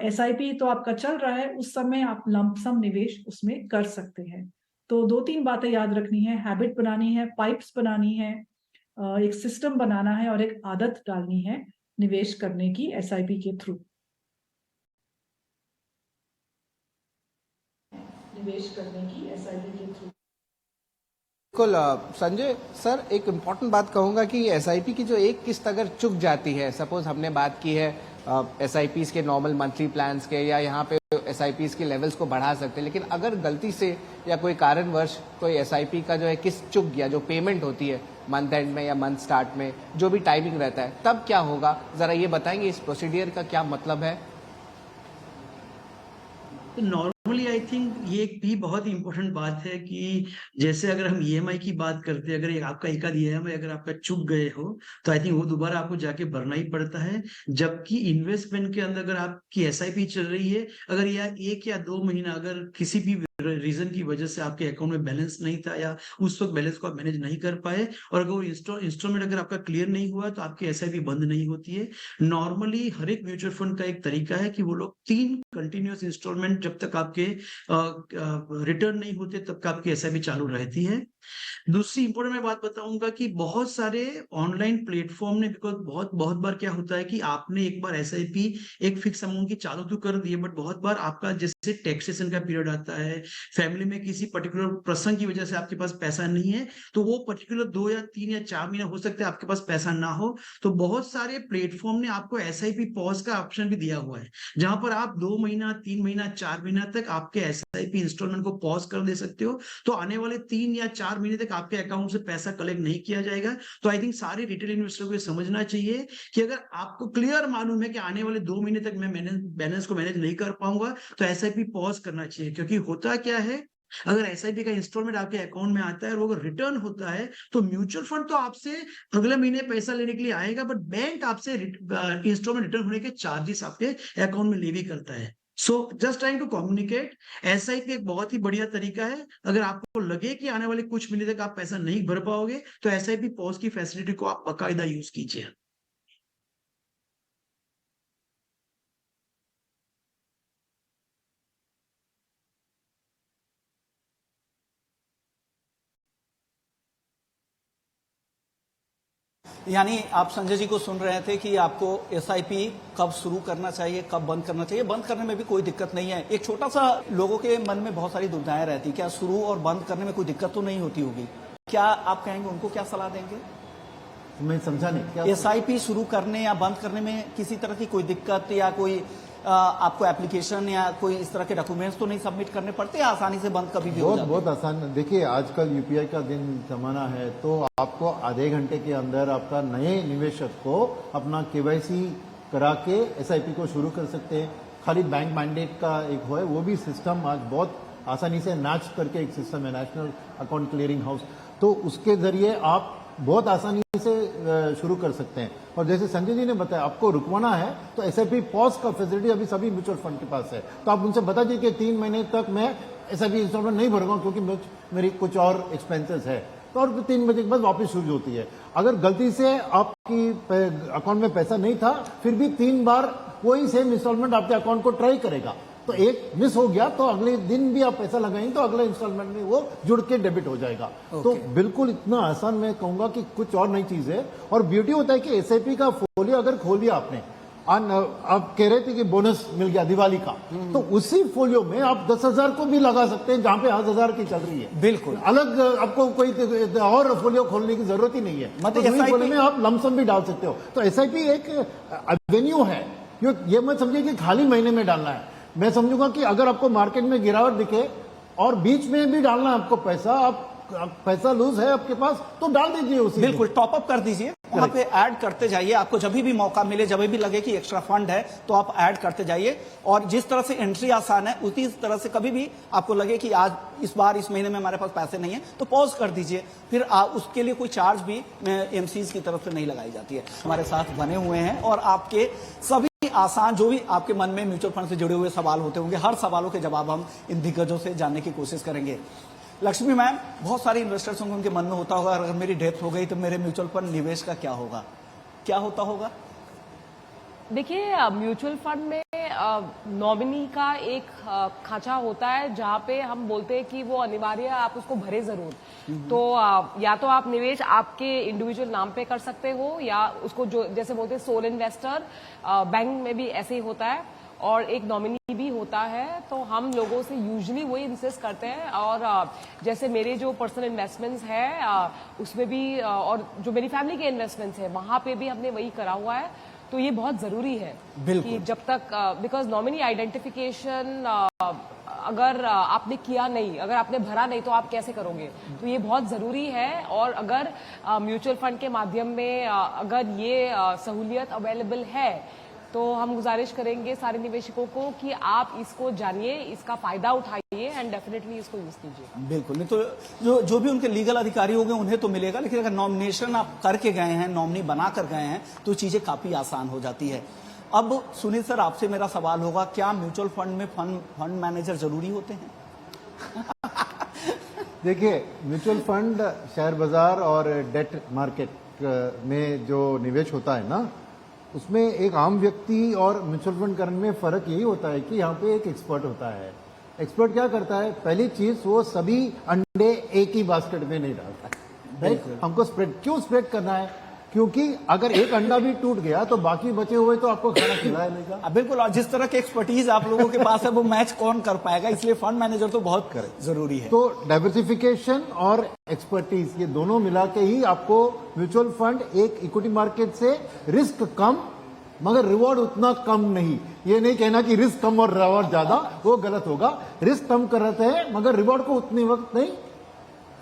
एसआईपी तो आपका चल रहा है, उस समय आप लंपसम निवेश उसमें कर सकते हैं। तो 2-3 बातें याद रखनी है, हैबिट बनानी है, पाइप्स बनानी है, एक सिस्टम बनाना है और एक आदत डालनी है निवेश करने की एसआईपी के थ्रू। निवेश करने की एसआईपी के थ्रू। बिल्कुल संजय सर, एक इम्पॉर्टेंट बात कहूंगा कि एसआईपी की जो एक किस्त अगर चुक जाती है, सपोज हमने बात की है एसआईपीज के नॉर्मल मंथली प्लान्स के, या यहाँ पे एसआईपीज के लेवल्स को बढ़ा सकते हैं, लेकिन अगर गलती से या कोई कारणवश कोई एसआईपी का जो है किस्त चुक गया, जो पेमेंट होती है मंथ एंड में या मंथ स्टार्ट में, जो भी टाइमिंग रहता है, तब क्या होगा, जरा ये बताएंगे इस प्रोसीडियर का क्या मतलब है? नॉर्मली आई थिंक ये एक भी बहुत इंपॉर्टेंट बात है कि जैसे अगर हम ईएमआई की बात करते हैं, अगर आपका एक आध ईएमआई अगर आपका चुक गए हो तो आई थिंक वो दोबारा आपको जाके भरना ही पड़ता है। जबकि इन्वेस्टमेंट के अंदर अगर आपकी एसआईपी चल रही है, अगर या 1 या 2 महीना अगर किसी भी रीजन की वजह से आपके अकाउंट में बैलेंस नहीं था या उस वक्त बैलेंस को आप मैनेज नहीं कर पाए, और अगर वो इंस्टॉलमेंट अगर आपका क्लियर नहीं हुआ, तो आपकी एसआईपी बंद नहीं होती है। नॉर्मली हर एक म्यूचुअल फंड का एक तरीका है कि वो लोग 3 कंटिन्यूअस इंस्टॉलमेंट जब तक आपके रिटर्न नहीं होते तब तक आपकी एसआईपी चालू रहती है। दूसरी इंपॉर्टेंट मैं बात बताऊंगा कि बहुत सारे ऑनलाइन प्लेटफॉर्म ने, बिकॉज बहुत बार क्या होता है कि आपने एक बार एसआईपी एक फिक्स अमाउंट की चालू तो कर दी है, बट बहुत बार आपका जैसे टैक्सेशन का पीरियड आता है, फैमिली में किसी पर्टिकुलर प्रसंग की वजह से आपके पास पैसा नहीं है, तो वो पर्टिकुलर 2 या 3 या 4 महीना हो सकता है आपके पास पैसा ना हो, तो बहुत सारे प्लेटफॉर्म ने आपको एसआईपी पॉज का ऑप्शन भी दिया हुआ है, जहां पर आप 2 महीना, 3 महीना, 4 महीना तक आपके एसआईपी इंस्टॉलमेंट को पॉज कर दे सकते हो। तो आने वाले 3 या 4 महीने तक आपके अकाउंट से पैसा कलेक्ट नहीं किया जाएगा। तो आई थिंक सारे रिटेल इन्वेस्टर को समझना चाहिए कि अगर आपको क्लियर मालूम है कि आने वाले 2 महीने तक मैं बैलेंस को मैनेज नहीं कर पाऊंगा, तो एसआईपी पॉज करना चाहिए। क्योंकि होता क्या है, अगर एसआईपी का इंस्टॉलमेंट आपके अकाउंट में आता है और अगर रिटर्न होता है, तो म्यूचुअल फंड तो आपसे अगले महीने पैसा लेने के लिए आएगा, बट बैंक आपसे इंस्टॉलमेंट रिटर्न होने के चार्जेस आपके अकाउंट में ले भी करता है। So just trying to communicate, SIP एक बहुत ही बढ़िया तरीका है। अगर आपको लगे कि आने वाले कुछ महीने तक आप पैसा नहीं भर पाओगे, तो एसआईपी पॉज की फैसिलिटी को आप बाकायदा यूज कीजिए। यानी आप संजय जी को सुन रहे थे कि आपको एसआईपी कब शुरू करना चाहिए, कब बंद करना चाहिए। बंद करने में भी कोई दिक्कत नहीं है। एक छोटा सा लोगों के मन में बहुत सारी दुविधाएं रहती, क्या शुरू और बंद करने में कोई दिक्कत तो नहीं होती होगी? क्या आप कहेंगे, उनको क्या सलाह देंगे? मैं समझा नहीं क्या। एसआईपी शुरू करने या बंद करने में किसी तरह की कोई दिक्कत या कोई आपको एप्लीकेशन या कोई इस तरह के डॉक्यूमेंट्स तो नहीं सबमिट करने पड़ते, आसानी से बंद कभी भी हो जाते? बहुत आसान। देखिए आजकल यूपीआई का दिन जमाना है, तो आपको आधे घंटे के अंदर आपका नए निवेशक को अपना केवाईसी करा के एसआईपी को शुरू कर सकते हैं। खाली बैंक मैंडेट का एक है, वो भी सिस्टम आज बहुत आसानी से नाच करके एक सिस्टम है, नेशनल अकाउंट क्लियरिंग हाउस, तो उसके जरिए आप बहुत आसानी से शुरू कर सकते हैं। और जैसे संजय जी ने बताया, आपको रुकवाना है तो एसआईपी पॉज का फैसिलिटी अभी सभी म्यूचुअल फंड के पास है, तो आप उनसे बता दीजिए कि 3 महीने तक मैं एसआईपी इंस्टॉलमेंट नहीं भरूंगा क्योंकि मेरी कुछ और एक्सपेंसेस है, तो और 3 बजे के बाद वापस शुरू होती है। अगर गलती से आपकी अकाउंट में पैसा नहीं था, फिर भी 3 बार वही सेम इंस्टॉलमेंट आपके अकाउंट को ट्राई करेगा। तो एक मिस हो गया तो अगले दिन भी आप पैसा लगाएंगे तो अगले इंस्टॉलमेंट में वो जुड़ के डेबिट हो जाएगा। तो बिल्कुल इतना आसान, मैं कहूंगा कि कुछ और नई चीज है। और ब्यूटी होता है कि एसआईपी का फोलियो अगर खोल दिया आपने, आप कह रहे थे कि बोनस मिल गया दिवाली का, तो उसी फोलियो में आप 10,000 को भी लगा सकते हैं जहां पे 8,000 की चल रही है। बिल्कुल अलग आपको कोई और फोलियो खोलने की जरूरत ही नहीं है, मतलब तो SIP फोलियो में आप लमसम भी डाल सकते हो। तो एसआईपी एक एवेन्यू है, ये मत समझिए कि खाली महीने में डालना है। मैं समझूंगा कि अगर आपको मार्केट में गिरावट दिखे और बीच में भी डालना है आपको पैसा, आप पैसा लूज है आपके पास तो डाल दीजिए उसी में। बिल्कुल टॉप अप कर दीजिए, वहां पे ऐड करते जाइए। आपको जब भी मौका मिले, जब भी लगे कि एक्स्ट्रा फंड है तो आप ऐड करते जाइए। और जिस तरह से एंट्री आसान है उसी तरह से कभी भी आपको लगे कि आज इस बार इस महीने में हमारे पास पैसे नहीं है तो पॉज कर दीजिए। फिर उसके लिए कोई चार्ज भी एमसीज की तरफ से नहीं लगाई जाती है। हमारे साथ बने हुए हैं और आपके सभी आसान जो भी आपके मन में म्यूचुअल फंड से जुड़े हुए सवाल होते होंगे, हर सवालों के जवाब हम इन दिग्गजों से जानने की कोशिश करेंगे। लक्ष्मी मैम, बहुत सारे इन्वेस्टर्स होंगे, उनके मन में होता होगा अगर मेरी डेथ हो गई तो मेरे म्यूचुअल फंड निवेश का क्या होगा, क्या होता होगा? देखिए, म्यूचुअल फंड में नॉमिनी का एक खांचा होता है जहां पे हम बोलते हैं कि वो अनिवार्य है, आप उसको भरे जरूर। तो या तो आप निवेश आपके इंडिविजुअल नाम पे कर सकते हो या उसको जो जैसे बोलते हैं सोल इन्वेस्टर, बैंक में भी ऐसे ही होता है और एक नॉमिनी भी होता है। तो हम लोगों से यूजुअली वही इंसिस्ट करते हैं। और जैसे मेरे जो पर्सनल इन्वेस्टमेंट्स है उसमें भी और जो मेरी फैमिली के इन्वेस्टमेंट्स है वहां पे भी हमने वही करा हुआ है। तो ये बहुत जरूरी है कि जब तक बिकॉज नॉमिनी आइडेंटिफिकेशन अगर आपने किया नहीं, अगर आपने भरा नहीं तो आप कैसे करोगे? तो ये बहुत जरूरी है। और अगर म्यूचुअल फंड के माध्यम में अगर ये सहूलियत अवेलेबल है तो हम गुजारिश करेंगे सारे निवेशकों को कि आप इसको जानिए, इसका फायदा उठाइए एंड डेफिनेटली इसको यूज कीजिए। बिल्कुल, नहीं तो जो भी उनके लीगल अधिकारी होंगे उन्हें तो मिलेगा, लेकिन अगर नॉमिनेशन आप करके गए हैं, नॉमिनी बना कर गए हैं तो चीजें काफी आसान हो जाती है। अब सुनील सर, आपसे मेरा सवाल होगा, क्या म्यूचुअल फंड में फंड मैनेजर जरूरी होते हैं? देखिए, म्यूचुअल फंड शेयर बाजार और डेट मार्केट में जो निवेश होता है ना, उसमें एक आम व्यक्ति और म्यूचुअल फंड करने में फर्क यही होता है कि यहाँ पे एक एक्सपर्ट होता है। एक्सपर्ट क्या करता है? पहली चीज, वो सभी अंडे एक ही बास्केट में नहीं डालता है, राइट? हमको स्प्रेड क्यों स्प्रेड करना है? क्योंकि अगर एक अंडा भी टूट गया तो बाकी बचे हुए तो आपको खाना खिलाएगा। बिल्कुल, और जिस तरह की एक्सपर्टीज आप लोगों के पास है वो मैच कौन कर पाएगा, इसलिए फंड मैनेजर तो बहुत जरूरी है। तो डाइवर्सिफिकेशन और एक्सपर्टीज, ये दोनों मिला के ही आपको म्यूचुअल फंड एक इक्विटी मार्केट से रिस्क कम मगर रिवॉर्ड उतना कम नहीं। ये नहीं कहना कि रिस्क कम और रिवॉर्ड ज्यादा, वो गलत होगा। रिस्क कम कराते हैं मगर रिवॉर्ड को उतनी वक्त नहीं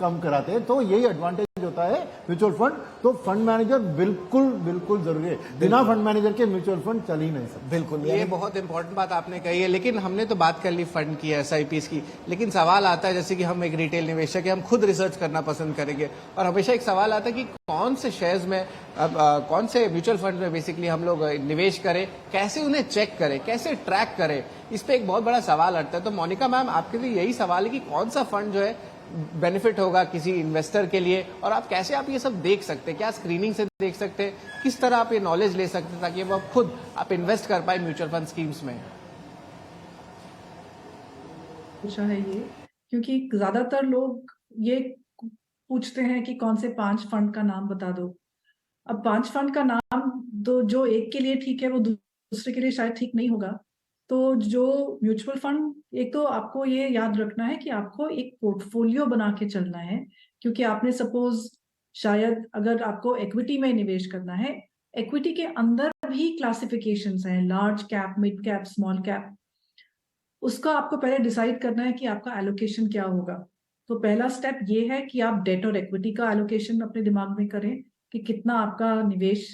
कम कराते हैं। तो यही एडवांटेज होता है म्यूचुअल फंड। तो फंड मैनेजर बिल्कुल बिल्कुल जरूरी है, बिना फंड मैनेजर के म्यूचुअल फंड चल ही नहीं सकता। बिल्कुल, ये बहुत इंपॉर्टेंट बात आपने कही है। लेकिन हमने तो बात कर ली फंड की, एसआईपीस की, लेकिन सवाल आता है जैसे कि हम एक रिटेल निवेशक है, हम खुद रिसर्च करना पसंद करेंगे और हमेशा एक सवाल आता है कि कौन से शेयर्स में कौन से म्यूचुअल फंड में बेसिकली हम लोग निवेश करें, कैसे उन्हें चेक करें, कैसे ट्रैक करें, इस पे एक बहुत बड़ा सवाल उठता है। तो मोनिका मैम, आपके लिए यही सवाल है कि कौन सा फंड जो है बेनिफिट होगा किसी इन्वेस्टर के लिए और आप कैसे आप ये सब देख सकते हैं, क्या स्क्रीनिंग से देख सकते हैं, किस तरह आप ये नॉलेज ले सकते हैं ताकि आप खुद आप इन्वेस्ट कर पाए म्यूचुअल फंड स्कीम्स में? पूछा है ये क्योंकि ज्यादातर लोग ये पूछते हैं कि कौन से 5 फंड का नाम बता दो। अब 5 फंड का नाम तो जो एक के लिए ठीक है वो दूसरे के लिए शायद ठीक नहीं होगा। तो जो म्यूचुअल फंड, एक तो आपको ये याद रखना है कि आपको एक पोर्टफोलियो बना के चलना है, क्योंकि आपने सपोज शायद अगर आपको इक्विटी में निवेश करना है, इक्विटी के अंदर भी क्लासिफिकेशंस हैं, large cap, mid cap, small cap. उसका आपको पहले डिसाइड करना है कि आपका एलोकेशन क्या होगा। तो पहला स्टेप ये है कि आप डेट और इक्विटी का एलोकेशन अपने दिमाग में करें कि कितना आपका निवेश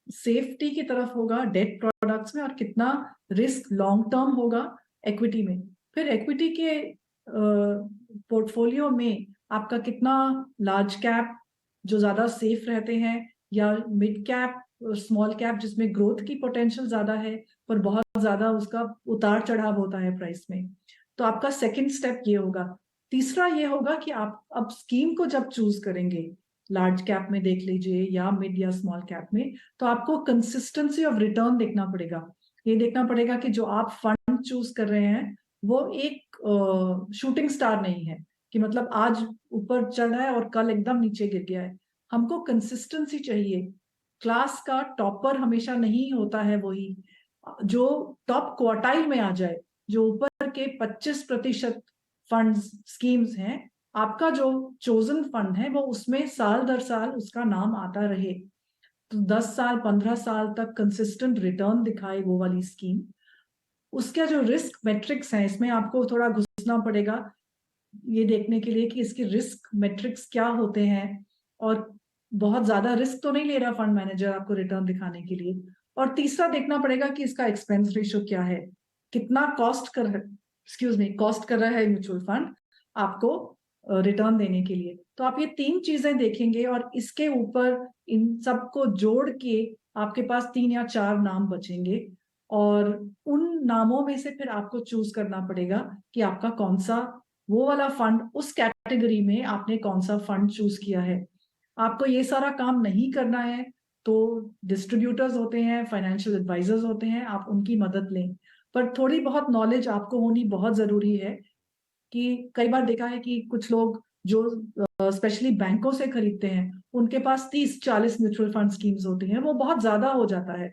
सेफ्टी की तरफ होगा डेट प्रोडक्ट्स में और कितना रिस्क लॉन्ग टर्म होगा इक्विटी में। फिर इक्विटी के पोर्टफोलियो में आपका कितना लार्ज कैप जो ज्यादा सेफ रहते हैं, या मिड कैप, स्मॉल कैप जिसमें ग्रोथ की पोटेंशियल ज्यादा है पर बहुत ज्यादा उसका उतार चढ़ाव होता है प्राइस में। तो आपका सेकंड स्टेप ये होगा। तीसरा ये होगा कि आप अब स्कीम को जब चूज करेंगे, लार्ज कैप में देख लीजिए या मिड या स्मॉल कैप में, तो आपको कंसिस्टेंसी ऑफ रिटर्न देखना पड़ेगा। ये देखना पड़ेगा कि जो आप फंड चूज कर रहे हैं वो एक शूटिंग स्टार नहीं है, कि मतलब आज ऊपर चढ़ रहा है और कल एकदम नीचे गिर गया है। हमको कंसिस्टेंसी चाहिए। क्लास का टॉपर हमेशा नहीं होता है वही जो टॉप क्वार्टाइल में आ जाए, जो ऊपर के 25% फंड्स स्कीम्स हैं, आपका जो चोजन फंड है वो उसमें साल दर साल उसका नाम आता रहे, तो 10 साल 15 साल तक कंसिस्टेंट रिटर्न दिखाए वो वाली स्कीम। उसका जो रिस्क मैट्रिक्स है, इसमें आपको थोड़ा घुसना पड़ेगा ये देखने के लिए कि इसके रिस्क मैट्रिक्स क्या होते हैं, और बहुत ज्यादा रिस्क तो नहीं ले रहा फंड मैनेजर आपको रिटर्न दिखाने के लिए। और तीसरा देखना पड़ेगा कि इसका एक्सपेंस रेशियो क्या है, कितना कॉस्ट कर रहा है म्यूचुअल फंड आपको रिटर्न देने के लिए। तो आप ये 3 चीजें देखेंगे और इसके ऊपर इन सबको जोड़ के आपके पास 3 या 4 नाम बचेंगे, और उन नामों में से फिर आपको चूज करना पड़ेगा कि आपका कौन सा वो वाला फंड, उस कैटेगरी में आपने कौन सा फंड चूज किया है। आपको ये सारा काम नहीं करना है तो डिस्ट्रीब्यूटर्स होते हैं, फाइनेंशियल एडवाइजर्स होते हैं, आप उनकी मदद लें। पर थोड़ी बहुत नॉलेज आपको होनी बहुत जरूरी है, कि कई बार देखा है कि कुछ लोग जो स्पेशली बैंकों से खरीदते हैं उनके पास 30-40 म्यूचुअल फंड स्कीम्स होती हैं, वो बहुत ज्यादा हो जाता है।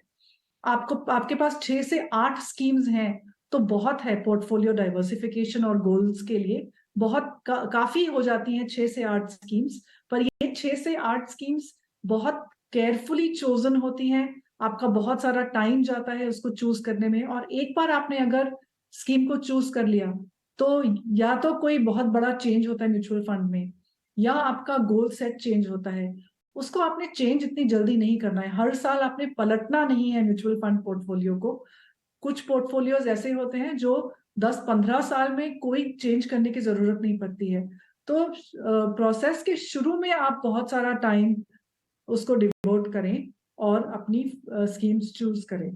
आपके पास 6 से 8 स्कीम्स हैं तो बहुत है पोर्टफोलियो डाइवर्सिफिकेशन और गोल्स के लिए, बहुत काफी हो जाती हैं 6 से 8 स्कीम्स। पर ये 6 से 8 स्कीम्स बहुत केयरफुली चोजन होती हैं, आपका बहुत सारा टाइम जाता है उसको चूज करने में, और एक बार आपने अगर स्कीम को चूज कर लिया तो या तो कोई बहुत बड़ा चेंज होता है म्यूचुअल फंड में, या आपका गोल सेट चेंज होता है। उसको आपने चेंज इतनी जल्दी नहीं करना है, हर साल आपने पलटना नहीं है म्यूचुअल फंड पोर्टफोलियो को। कुछ पोर्टफोलियोज ऐसे होते हैं जो 10-15 साल में कोई चेंज करने की जरूरत नहीं पड़ती है। तो प्रोसेस के शुरू में आप बहुत सारा टाइम उसको डिवोट करें और अपनी स्कीम्स चूज करें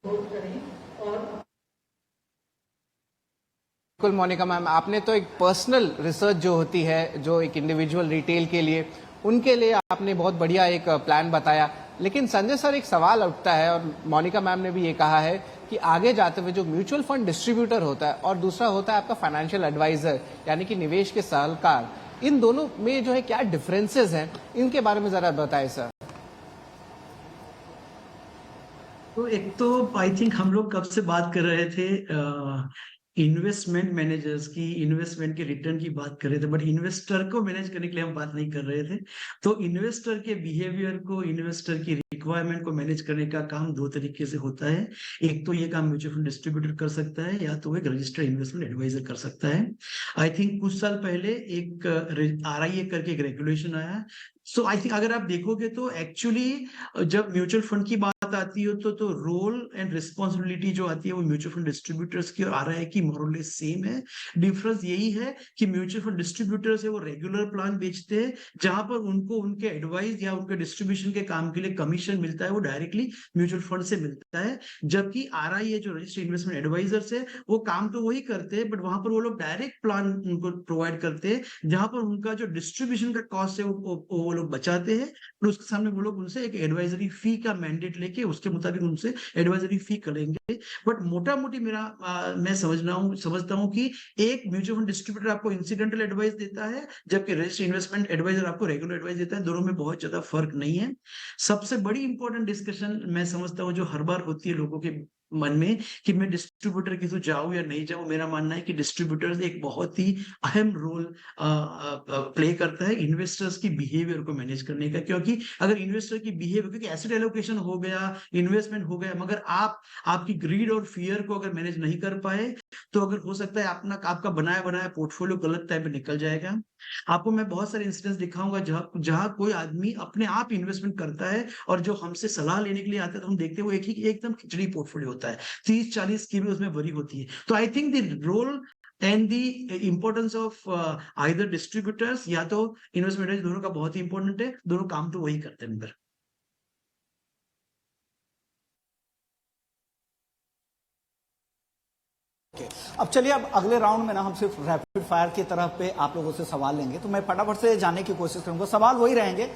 और बिल्कुल मोनिका मैम, आपने तो एक पर्सनल रिसर्च जो होती है, जो एक इंडिविजुअल रिटेल के लिए, उनके लिए आपने बहुत बढ़िया एक प्लान बताया। लेकिन संजय सर, एक सवाल उठता है, और मोनिका मैम ने भी ये कहा है कि आगे जाते हुए जो म्यूचुअल फंड डिस्ट्रीब्यूटर होता है और दूसरा होता है आपका फाइनेंशियल एडवाइजर यानी कि निवेश के सलाहकार, इन दोनों में जो है क्या डिफरेंसेस हैं, इनके बारे में जरा बताएं सर। तो एक तो आई थिंक हम लोग कब से बात कर रहे थे इन्वेस्टमेंट मैनेजर्स की, इन्वेस्टमेंट के रिटर्न की बात कर रहे थे, बट इन्वेस्टर को मैनेज करने के लिए हम बात नहीं कर रहे थे। तो इन्वेस्टर के बिहेवियर को, इन्वेस्टर की रिक्वायरमेंट को मैनेज करने का काम 2 तरीके से होता है। एक तो ये काम म्यूचुअल फंड डिस्ट्रीब्यूटर कर सकता है, या तो एक रजिस्टर्ड इन्वेस्टमेंट एडवाइजर कर सकता है। आई थिंक कुछ साल पहले एक RIA करके एक रेगुलेशन आया। सो आई थिंक अगर आप देखोगे तो एक्चुअली जब म्यूचुअल फंड की बात आती है तो रोल एंड रिस्पॉन्सिबिलिटी जो आती है वो म्यूचुअल फंड डिस्ट्रीब्यूटर्स की और RIA की मोरलेस सेम है। डिफरेंस यही है कि म्यूचुअल फंड डिस्ट्रीब्यूटर्स है वो रेगुलर प्लान बेचते हैं, जहां पर उनको उनके एडवाइस या उनके डिस्ट्रीब्यूशन के काम के लिए कमीशन मिलता है, वो डायरेक्टली म्यूचुअल फंड से मिलता है। जबकि RIA जो रजिस्टर्ड इन्वेस्टमेंट एडवाइजर्स है वो काम तो वही करते हैं, बट वहां पर वो लोग डायरेक्ट प्लान उनको प्रोवाइड करते हैं, जहां पर उनका जो डिस्ट्रीब्यूशन का कॉस्ट है वो लोग बचाते हैं, और उसके सामने वो लोग उनसे एक एडवाइजरी फी का मैंडेट लेके उसके मुताबिक उनसे एडवाइजरी फी करेंगे। बट मोटा मोटी मैं समझता हूं कि एक म्यूचुअल फंड डिस्ट्रीब्यूटर आपको इंसिडेंटल एडवाइस देता है, जबकि रजिस्टर्ड इन्वेस्टमेंट एडवाइजर आपको रेगुलर एडवाइस देता है। दोनों में बहुत ज्यादा फर्क नहीं है। सबसे बड़ी इंपॉर्टेंट डिस्कशन मैं समझता हूँ जो हर बार होती है लोगों के मन में कि मैं डिस्ट्रीब्यूटर के थ्रू जाऊं या नहीं जाऊं, मेरा मानना है कि डिस्ट्रीब्यूटर एक बहुत ही अहम रोल प्ले करता है इन्वेस्टर्स की बिहेवियर को मैनेज करने का। क्योंकि अगर इन्वेस्टर की बिहेवियर, क्योंकि एसेट एलोकेशन हो गया, इन्वेस्टमेंट हो गया, मगर आपकी ग्रीड और फियर को अगर मैनेज नहीं कर पाए तो अगर हो सकता है आपका बनाया पोर्टफोलियो गलत टाइम पे निकल जाएगा। आपको मैं बहुत सारे इंसिडेंट्स दिखाऊंगा जहां कोई आदमी अपने आप इन्वेस्टमेंट करता है और जो हमसे सलाह लेने के लिए आता है तो हम देखते हैं वो एकदम खिचड़ी पोर्टफोलियो होता है, 30-40 स्कीमें उसमें भरी होती है। तो I think the role and the importance of either distributors या तो इन्वेस्टमेंट, दोनों का बहुत ही इंपॉर्टेंट है। दोनों काम तो वही करते हैं अंदर। अब चलिए, अब अगले राउंड में ना हम सिर्फ रैपिड फायर की तरफ पे आप लोगों से सवाल लेंगे, तो मैं फटाफट से जाने की कोशिश करूंगा। सवाल वही रहेंगे,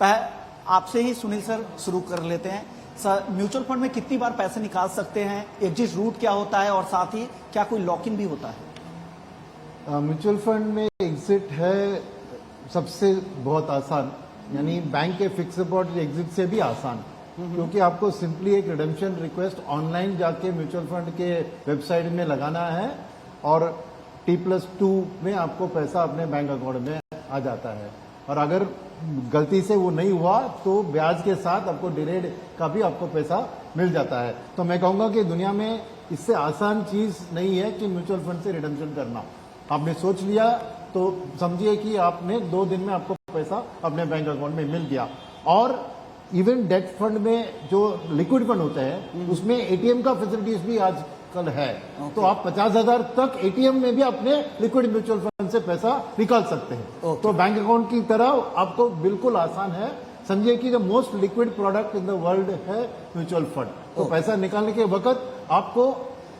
आपसे ही सुनील सर शुरू कर लेते हैं। म्यूचुअल फंड में कितनी बार पैसे निकाल सकते हैं, एग्जिट रूट क्या होता है और साथ ही क्या कोई लॉक इन भी होता है? म्यूचुअल फंड में एग्जिट है सबसे बहुत आसान, यानी बैंक के फिक्स डिपॉजिट एग्जिट से भी आसान, क्योंकि आपको सिंपली एक रिडेम्पशन रिक्वेस्ट ऑनलाइन जाके म्यूचुअल फंड के वेबसाइट में लगाना है और T+2 में आपको पैसा अपने बैंक अकाउंट में आ जाता है। और अगर गलती से वो नहीं हुआ तो ब्याज के साथ आपको डिलेड का भी आपको पैसा मिल जाता है। तो मैं कहूंगा कि दुनिया में इससे आसान चीज नहीं है कि म्यूचुअल फंड से रिडेम्पशन करना। आपने सोच लिया तो समझिए कि आपने 2 दिन में आपको पैसा अपने बैंक अकाउंट में मिल गया। और इवन डेट फंड में जो लिक्विड फंड होते हैं उसमें एटीएम का फैसिलिटीज भी आजकल है। तो आप 50,000 तक एटीएम में भी अपने लिक्विड म्यूचुअल फंड से पैसा निकाल सकते हैं। तो बैंक अकाउंट की तरह आपको बिल्कुल आसान है। समझिए कि the most liquid product in the world है म्यूचुअल फंड। तो पैसा निकालने के वक्त आपको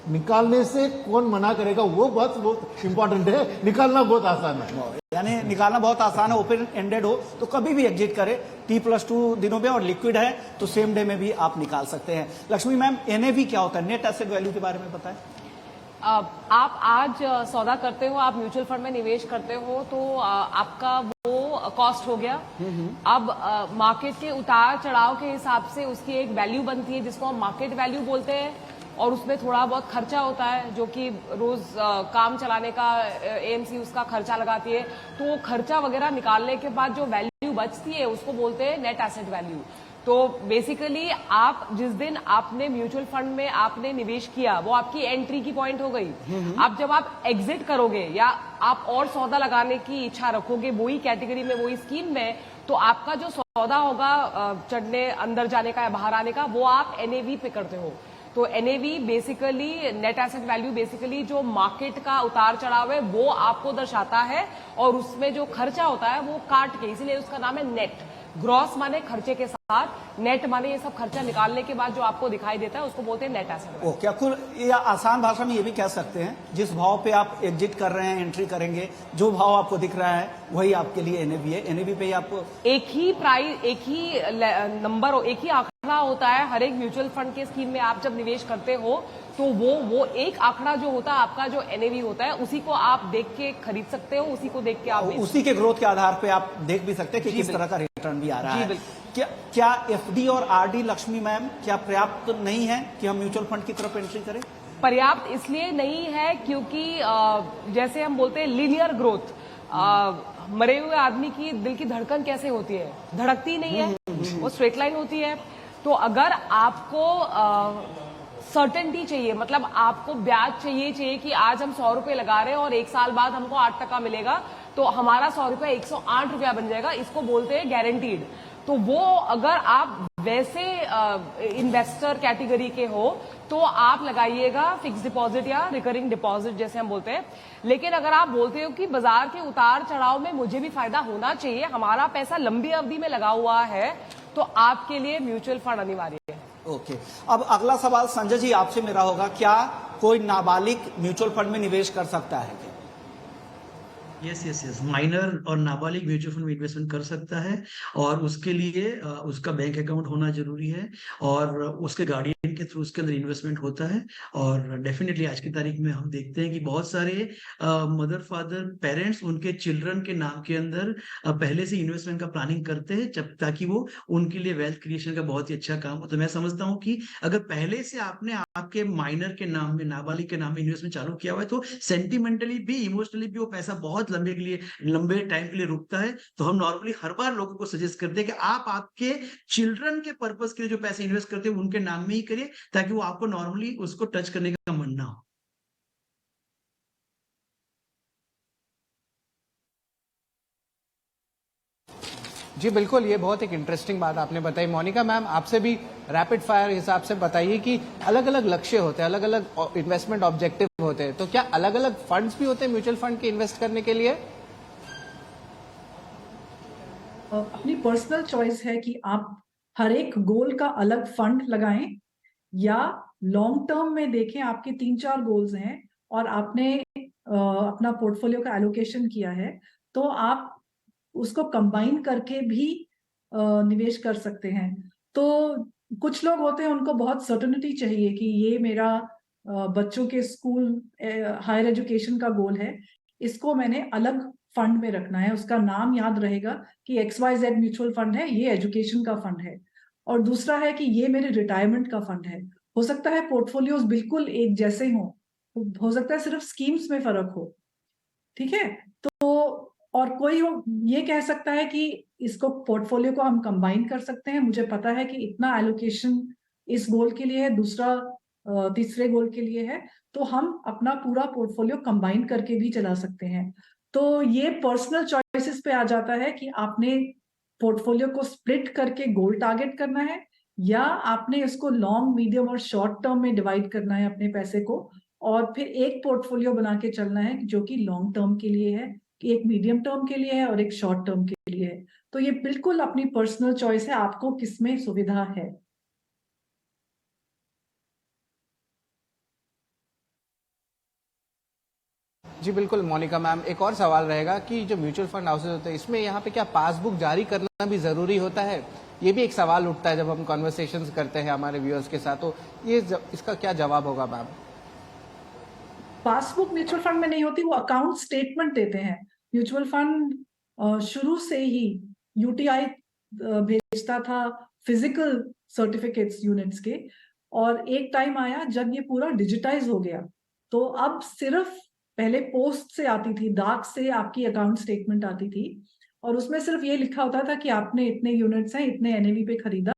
निकालने से कौन मना करेगा, वो बात बहुत इंपॉर्टेंट है। निकालना बहुत आसान है, यानी निकालना बहुत आसान है। ओपन एंडेड हो तो कभी भी एग्जिट करे T+2 दिनों में, और लिक्विड है तो सेम डे में भी आप निकाल सकते हैं। लक्ष्मी मैम, NAV क्या होता है, नेट एसेट वैल्यू के बारे में बताएं। आप आज सौदा करते हो, आप म्यूचुअल फंड में निवेश करते हो तो आपका वो कॉस्ट हो गया। अब मार्केट के उतार चढ़ाव के हिसाब से उसकी एक वैल्यू बनती है जिसको हम मार्केट वैल्यू बोलते हैं, और उसमें थोड़ा बहुत खर्चा होता है जो कि रोज काम चलाने का AMC उसका खर्चा लगाती है। तो वो खर्चा वगैरह निकालने के बाद जो वैल्यू बचती है उसको बोलते हैं नेट एसेट वैल्यू। तो बेसिकली आप जिस दिन आपने म्यूचुअल फंड में आपने निवेश किया वो आपकी एंट्री की पॉइंट हो गई। अब जब आप एग्जिट करोगे या आप और सौदा लगाने की इच्छा रखोगे वही कैटेगरी में, वही स्कीम में, तो आपका जो सौदा होगा चढ़ने अंदर जाने का या बाहर आने का, वो आप NAV पे करते हो। तो NAV basically net asset value basically जो मार्केट का उतार चढ़ाव है वो आपको दर्शाता है, और उसमें जो खर्चा होता है वो काट के, इसीलिए उसका नाम है नेट। ग्रॉस माने खर्चे के साथ, नेट माने ये सब खर्चा निकालने के बाद जो आपको दिखाई देता है उसको बोलते हैं नेट एसेट वैल्यू। क्या कुल या आसान भाषा में ये भी कह सकते हैं जिस भाव पे आप एग्जिट कर रहे हैं, एंट्री करेंगे, जो भाव आपको दिख रहा है वही आपके लिए NAV है। NAV पे ही आपको एक ही प्राइस, एक ही नंबर, एक ही आंकड़ा होता है हर एक म्यूचुअल फंड के स्कीम में। आप जब निवेश करते हो तो वो एक आंकड़ा जो होता है आपका जो NAV होता है, उसी को आप देख के खरीद सकते हो, उसी को देख के आप उसी के ग्रोथ के आधार पे आप देख भी सकते हैं कि किस तरह का रिटर्न भी आ रहा है। क्या FD और RD, लक्ष्मी मैम, क्या पर्याप्त नहीं है कि हम म्यूचुअल फंड की तरफ एंट्री करें? पर्याप्त इसलिए नहीं है क्योंकि जैसे हम बोलते हैं लीनियर ग्रोथ, मरे हुए आदमी की दिल की धड़कन कैसे होती है, धड़कती नहीं है, वो स्ट्रेट लाइन होती है। तो अगर आपको सर्टेनिटी चाहिए, मतलब आपको ब्याज चाहिए कि आज हम 100 रुपए लगा रहे हैं और 1 साल बाद हमको 8% मिलेगा, तो हमारा 100 रुपया 108 रुपया बन जाएगा, इसको बोलते हैं गारंटीड। तो वो अगर आप वैसे इन्वेस्टर कैटेगरी के हो तो आप लगाइएगा फिक्स डिपॉजिट या रिकरिंग डिपॉजिट जैसे हम बोलते हैं। लेकिन अगर आप बोलते हो कि बाजार के उतार चढ़ाव में मुझे भी फायदा होना चाहिए, हमारा पैसा लंबी अवधि में लगा हुआ है, तो आपके लिए म्यूचुअल फंड अनिवार्य है। ओके, अब अगला सवाल संजय जी आपसे मेरा होगा, क्या कोई नाबालिग म्यूचुअल फंड में निवेश कर सकता है? यस, माइनर और नाबालिग म्यूचुअल फंड में इन्वेस्टमेंट कर सकता है, और उसके लिए उसका बैंक अकाउंट होना जरूरी है और उसके गार्डियन के थ्रू उसके अंदर इन्वेस्टमेंट होता है। और डेफिनेटली आज की तारीख में हम देखते हैं कि बहुत सारे मदर फादर पेरेंट्स उनके चिल्ड्रन के नाम के अंदर पहले से इन्वेस्टमेंट का प्लानिंग करते हैं, जब ताकि वो उनके लिए वेल्थ क्रिएशन का बहुत ही अच्छा काम हो। तो मैं समझता हूँ कि अगर पहले से आपने आपके माइनर के नाम में, नाबालिग के नाम में इन्वेस्टमेंट चालू किया हुआ है, तो सेंटिमेंटली भी, इमोशनली भी वो पैसा बहुत लंबे टाइम के लिए रुकता है। तो हम नॉर्मली हर बार लोगों को सजेस्ट करते हैं कि आप आपके चिल्ड्रन के पर्पस के लिए जो पैसे इन्वेस्ट करते हैं उनके नाम में ही करिए, ताकि वो आपको नॉर्मली उसको टच करने का मन ना हो। जी बिल्कुल, ये बहुत एक इंटरेस्टिंग बात आपने बताई। मोनिका मैम, आपसे भी रैपिड फायर हिसाब से बताइए कि अलग अलग लक्ष्य होते हैं, अलग अलग इन्वेस्टमेंट ऑब्जेक्टिव होते हैं, तो क्या अलग अलग फंड्स भी होते हैं म्यूचुअल फंड के इन्वेस्ट करने के लिए? अपनी पर्सनल चॉइस है कि आप हर एक गोल का अलग फंड लगाएं या लॉन्ग टर्म में देखें। आपके 3-4 गोल्स हैं और आपने अपना पोर्टफोलियो का एलोकेशन किया है, तो आप उसको कंबाइन करके भी निवेश कर सकते हैं। तो कुछ लोग होते हैं उनको बहुत सर्टेनिटी चाहिए कि ये मेरा बच्चों के स्कूल हायर एजुकेशन का गोल है, इसको मैंने अलग फंड में रखना है, उसका नाम याद रहेगा कि XYZ म्यूचुअल फंड है, ये एजुकेशन का फंड है। और दूसरा है कि ये मेरे रिटायरमेंट का फंड है। हो सकता है पोर्टफोलियोज बिल्कुल एक जैसे हो सकता है सिर्फ स्कीम्स में फर्क हो, ठीक है। तो और कोई ये कह सकता है कि इसको पोर्टफोलियो को हम कंबाइन कर सकते हैं, मुझे पता है कि इतना एलोकेशन इस गोल के लिए है, दूसरा तीसरे गोल के लिए है, तो हम अपना पूरा पोर्टफोलियो कंबाइन करके भी चला सकते हैं। तो ये पर्सनल चॉइसेस पे आ जाता है कि आपने पोर्टफोलियो को स्प्लिट करके गोल टारगेट करना है या आपने इसको लॉन्ग, मीडियम और शॉर्ट टर्म में डिवाइड करना है अपने पैसे को, और फिर एक पोर्टफोलियो बना के चलना है जो कि लॉन्ग टर्म के लिए है, कि एक मीडियम टर्म के लिए है और एक शॉर्ट टर्म के लिए है। तो ये बिल्कुल अपनी पर्सनल चॉइस है, आपको किसमें सुविधा है। जी बिल्कुल मोनिका मैम, एक और सवाल रहेगा कि जो म्यूचुअल फंड हाउसेज होते हैं इसमें यहाँ पे क्या पासबुक जारी करना भी जरूरी होता है? ये भी एक सवाल उठता है जब हम कॉन्वर्सेशंस करते हैं हमारे व्यूअर्स के साथ, तो ये इसका क्या जवाब होगा मैम? पासबुक म्यूचुअल फंड में नहीं होती, वो अकाउंट स्टेटमेंट देते हैं। म्यूचुअल फंड शुरू से ही UTI भेजता था फिजिकल सर्टिफिकेट्स यूनिट्स के, और एक टाइम आया जब ये पूरा डिजिटाइज हो गया, तो अब सिर्फ पहले पोस्ट से आती थी, डाक से आपकी अकाउंट स्टेटमेंट आती थी, और उसमें सिर्फ ये लिखा होता था कि आपने इतने यूनिट्स हैं, इतने NAV पे खरीदा,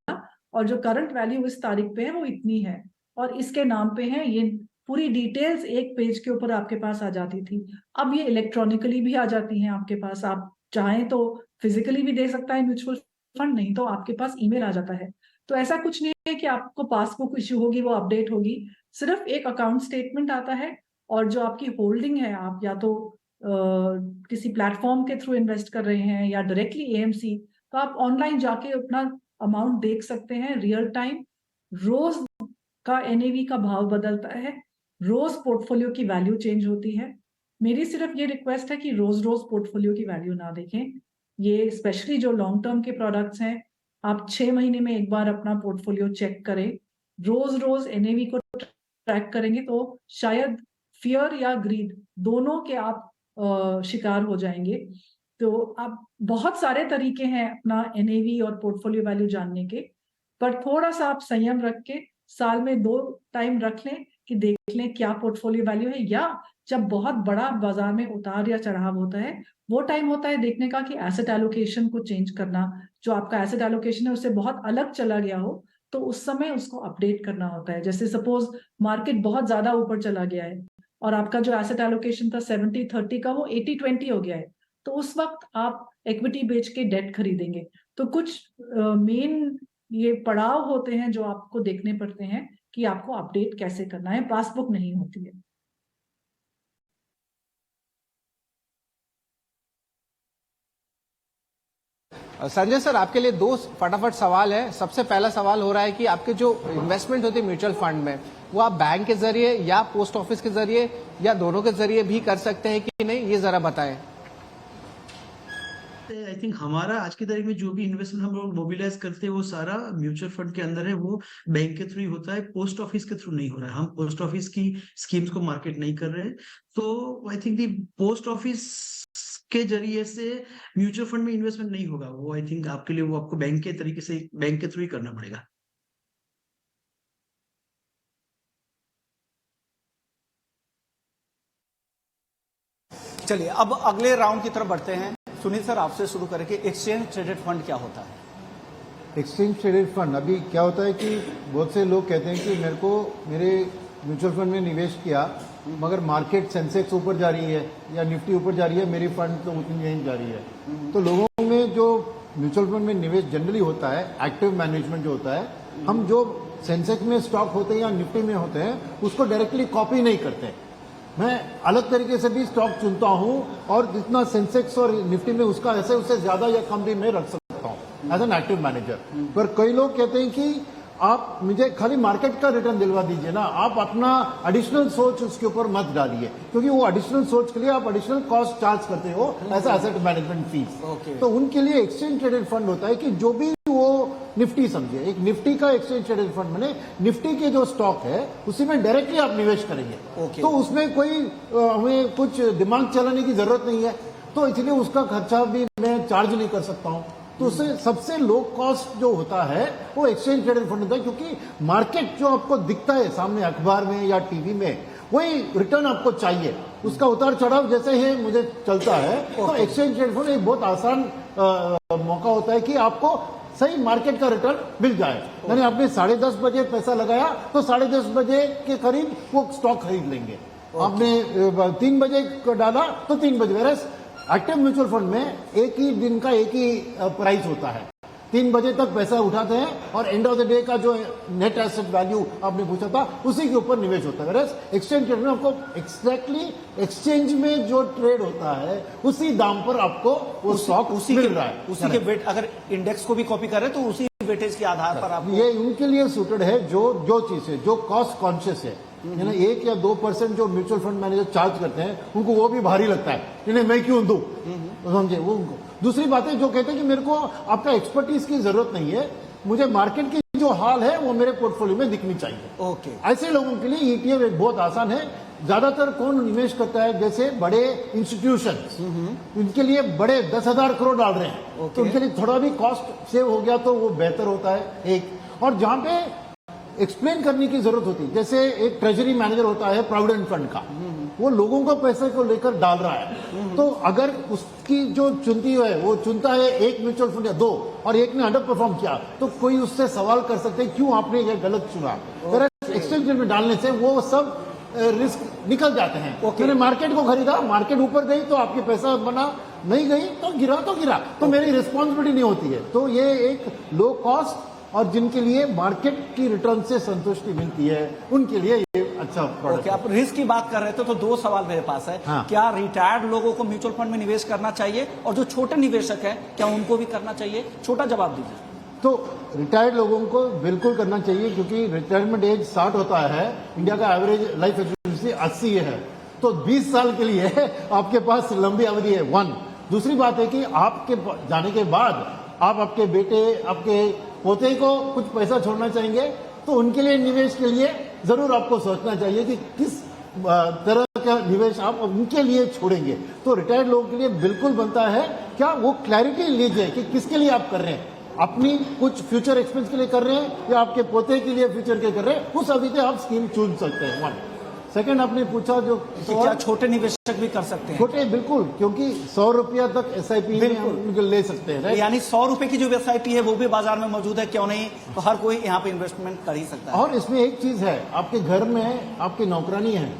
और जो करंट वैल्यू इस तारीख पे है वो इतनी है और इसके नाम पे है। ये पूरी डिटेल्स एक पेज के ऊपर आपके पास आ जाती थी। अब ये इलेक्ट्रॉनिकली भी आ जाती हैं आपके पास, आप चाहें तो फिजिकली भी दे सकता है म्यूचुअल फंड, नहीं तो आपके पास ईमेल आ जाता है। तो ऐसा कुछ नहीं है कि आपको पासबुक इश्यू होगी, वो अपडेट होगी, सिर्फ एक अकाउंट स्टेटमेंट आता है, और जो आपकी होल्डिंग है, आप या तो किसी प्लेटफॉर्म के थ्रू इन्वेस्ट कर रहे हैं या डायरेक्टली AMC, तो आप ऑनलाइन जाके अपना अमाउंट देख सकते हैं रियल टाइम। रोज का NAV का भाव बदलता है, रोज पोर्टफोलियो की वैल्यू चेंज होती है। मेरी सिर्फ ये रिक्वेस्ट है कि रोज रोज पोर्टफोलियो की वैल्यू ना देखें। ये स्पेशली जो लॉन्ग टर्म के प्रोडक्ट्स हैं, आप 6 महीने में एक बार अपना पोर्टफोलियो चेक करें। रोज रोज NAV को ट्रैक करेंगे तो शायद फियर या ग्रीड दोनों के आप शिकार हो जाएंगे। तो आप बहुत सारे तरीके हैं अपना NAV और पोर्टफोलियो वैल्यू जानने के, पर थोड़ा सा आप संयम रख के साल में 2 टाइम रख लें कि देख लें क्या पोर्टफोलियो वैल्यू है, या जब बहुत बड़ा बाजार में उतार या चढ़ाव होता है, वो टाइम होता है देखने का कि एसेट एलोकेशन को चेंज करना, जो आपका एसेट एलोकेशन है उससे बहुत अलग चला गया हो, तो उस समय उसको अपडेट करना होता है। जैसे सपोज मार्केट बहुत ज्यादा ऊपर चला गया है और आपका जो एसेट एलोकेशन था 70-30 का, वो 80-20 हो गया है, तो उस वक्त आप इक्विटी बेच के डेट खरीदेंगे। तो कुछ मेन ये पड़ाव होते हैं जो आपको देखने पड़ते हैं कि आपको अपडेट कैसे करना है, पासबुक नहीं होती है। संजय सर, आपके लिए 2 फटाफट सवाल है। सबसे पहला सवाल हो रहा है कि आपके जो इन्वेस्टमेंट होती है म्यूचुअल फंड में, वो आप बैंक के जरिए या पोस्ट ऑफिस के जरिए या दोनों के जरिए भी कर सकते हैं कि नहीं, ये जरा बताएं। आई थिंक हमारा आज की तारीख में जो भी इन्वेस्टमेंट हम लोग मोबिलाइज करते हैं वो सारा म्यूचुअल फंड के अंदर है, वो बैंक के थ्रू ही होता है, पोस्ट ऑफिस के थ्रू नहीं हो रहा है। हम पोस्ट ऑफिस की स्कीम्स को मार्केट नहीं कर रहे हैं, तो I think the post office के जरिए से म्यूचुअल फंड में इन्वेस्टमेंट नहीं होगा। वो आई थिंक आपके लिए वो आपको बैंक के तरीके से, बैंक के थ्रू ही करना पड़ेगा। चलिए अब अगले राउंड की तरफ बढ़ते हैं। सुनील सर, आपसे शुरू करके एक्सचेंज ट्रेडेड फंड क्या होता है? एक्सचेंज ट्रेडेड फंड अभी क्या होता है कि बहुत से लोग कहते हैं कि मेरे म्यूचुअल फंड में निवेश किया, मगर मार्केट सेंसेक्स ऊपर जा रही है या निफ्टी ऊपर जा रही है, मेरी फंड तो उतनी नहीं जा रही है। तो लोगों में जो म्यूचुअल फंड में निवेश जनरली होता है, एक्टिव मैनेजमेंट जो होता है, हम जो सेंसेक्स में स्टॉक होते हैं या निफ्टी में होते हैं उसको डायरेक्टली कॉपी नहीं करते। मैं अलग तरीके से भी स्टॉक चुनता हूं और जितना सेंसेक्स और निफ्टी में उसका ऐसे उससे ज्यादा या कम भी मैं रख सकता हूं एज एन एक्टिव मैनेजर। पर कई लोग कहते हैं कि आप मुझे खाली मार्केट का रिटर्न दिलवा दीजिए ना, आप अपना एडिशनल सोच उसके ऊपर मत डालिए, क्योंकि वो एडिशनल सोच के लिए आप एडिशनल कॉस्ट चार्ज करते हो एज एसेट मैनेजमेंट फीस। तो उनके लिए एक्सचेंज ट्रेडेड फंड होता है कि जो भी वो निफ्टी समझिए, एक निफ्टी का एक्सचेंज ट्रेडेड फंड मैंने निफ्टी के जो स्टॉक है उसी में डायरेक्टली आप निवेश करेंगे। ओके। तो उसमें कोई हमें कुछ दिमाग चलाने की जरूरत नहीं है, तो इसलिए उसका खर्चा भी मैं चार्ज नहीं कर सकता हूं। तो उससे सबसे लो कॉस्ट जो होता है वो एक्सचेंज ट्रेडेड फंड होता है, क्योंकि मार्केट जो आपको दिखता है सामने अखबार में या टीवी में वही रिटर्न आपको चाहिए, उसका उतार चढ़ाव जैसे ही मुझे चलता है। तो एक्सचेंज ट्रेडेड फंड एक बहुत आसान मौका होता है कि आपको सही मार्केट का रिटर्न मिल जाए। यानी आपने 10:30 बजे पैसा लगाया तो 10:30 बजे के करीब वो स्टॉक खरीद लेंगे। आपने 3 बजे डाला तो 3 बजे। वैसे एक्टिव म्यूचुअल फंड में एक ही दिन का एक ही प्राइस होता है, 3 बजे तक पैसा उठाते हैं और एंड ऑफ द डे का जो नेट एसेट वैल्यू आपने पूछा था उसी के ऊपर निवेश होता है। एक्सचेंज ट्रेड में आपको एक्सैक्टली एक्सचेंज में जो ट्रेड होता है उसी दाम पर आपको वो स्टॉक उसी मिल के रहा है। उसी के वेट, अगर इंडेक्स को भी कॉपी करें तो उसी वेटेज के आधार पर आप ये उनके लिए सूटेड है जो चीज है जो कॉस्ट कॉन्शियस है। 1 या 2% जो म्यूचुअल फंड मैनेजर चार्ज करते हैं उनको वो भी भारी लगता है, इन्हें मैं क्यों दूं, समझे वो उनको। दूसरी बात है जो कहते हैं कि मेरे को आपका एक्सपर्टीज की जरूरत नहीं है, मुझे मार्केट की जो हाल है वो मेरे पोर्टफोलियो में दिखनी चाहिए। ओके। ऐसे लोगों के लिए ईटीएफ एक बहुत आसान है। ज्यादातर कौन निवेश करता है, जैसे बड़े इंस्टीट्यूशंस, उनके लिए बड़े 10,000 करोड़ डाल रहे हैं, तो उनके लिए थोड़ा भी कॉस्ट सेव हो गया तो वो बेहतर होता है एक। और जहां पे एक्सप्लेन करने की जरूरत होती है, जैसे एक ट्रेजरी मैनेजर होता है प्रोविडेंट फंड का, वो लोगों को पैसे को लेकर डाल रहा है, तो अगर उसकी जो चुनती है वो चुनता है एक म्यूचुअल फंड या 2 और एक ने अंडर परफॉर्म किया तो कोई उससे सवाल कर सकते हैं क्यों आपने ये गलत चुना। एक्सचेंज में डालने से वो सब रिस्क निकल जाते हैं। मैंने मार्केट को खरीदा, मार्केट ऊपर गई तो आपके पैसा बना, नहीं गई तो गिरा तो मेरी रिस्पॉन्सिबिलिटी नहीं होती है। तो ये एक लो कॉस्ट और जिनके लिए मार्केट की रिटर्न से संतुष्टि मिलती है उनके लिए ये अच्छा प्रोडक्ट है। आप रिस्क की बात कर रहे थे तो 2 सवाल मेरे पास है। हाँ। क्या रिटायर्ड लोगों को म्यूचुअल फंड में निवेश करना चाहिए, और जो छोटे निवेशक हैं क्या उनको भी करना चाहिए? छोटा जवाब दीजिए। तो रिटायर्ड लोगों को बिल्कुल करना चाहिए, क्योंकि रिटायरमेंट एज 60 होता है, इंडिया का एवरेज लाइफ एक्सपेक्टेंसी 80 है, तो 20 साल के लिए आपके पास लंबी अवधि है। 1 दूसरी बात है कि आपके जाने के बाद आप आपके बेटे आपके पोते को कुछ पैसा छोड़ना चाहेंगे तो उनके लिए निवेश के लिए जरूर आपको सोचना चाहिए कि किस तरह का निवेश आप उनके लिए छोड़ेंगे। तो रिटायर्ड लोगों के लिए बिल्कुल बनता है, क्या वो क्लैरिटी लीजिए कि किसके लिए आप कर रहे हैं, अपनी कुछ फ्यूचर एक्सपेंस के लिए कर रहे हैं या आपके पोते के लिए फ्यूचर के कर रहे हैं, उस अवधि पे आप स्कीम चुन सकते हैं। 1 सेकंड आपने पूछा जो क्या छोटे निवेशक भी कर सकते हैं? छोटे बिल्कुल, क्योंकि 100 रुपया तक एसआईपी में ले सकते हैं। यानी 100 रुपए की जो एसआईपी है वो भी बाजार में मौजूद है, क्यों नहीं, तो हर कोई यहाँ पे इन्वेस्टमेंट कर ही सकता है। और इसमें एक चीज है, आपके घर में आपकी नौकरानी है,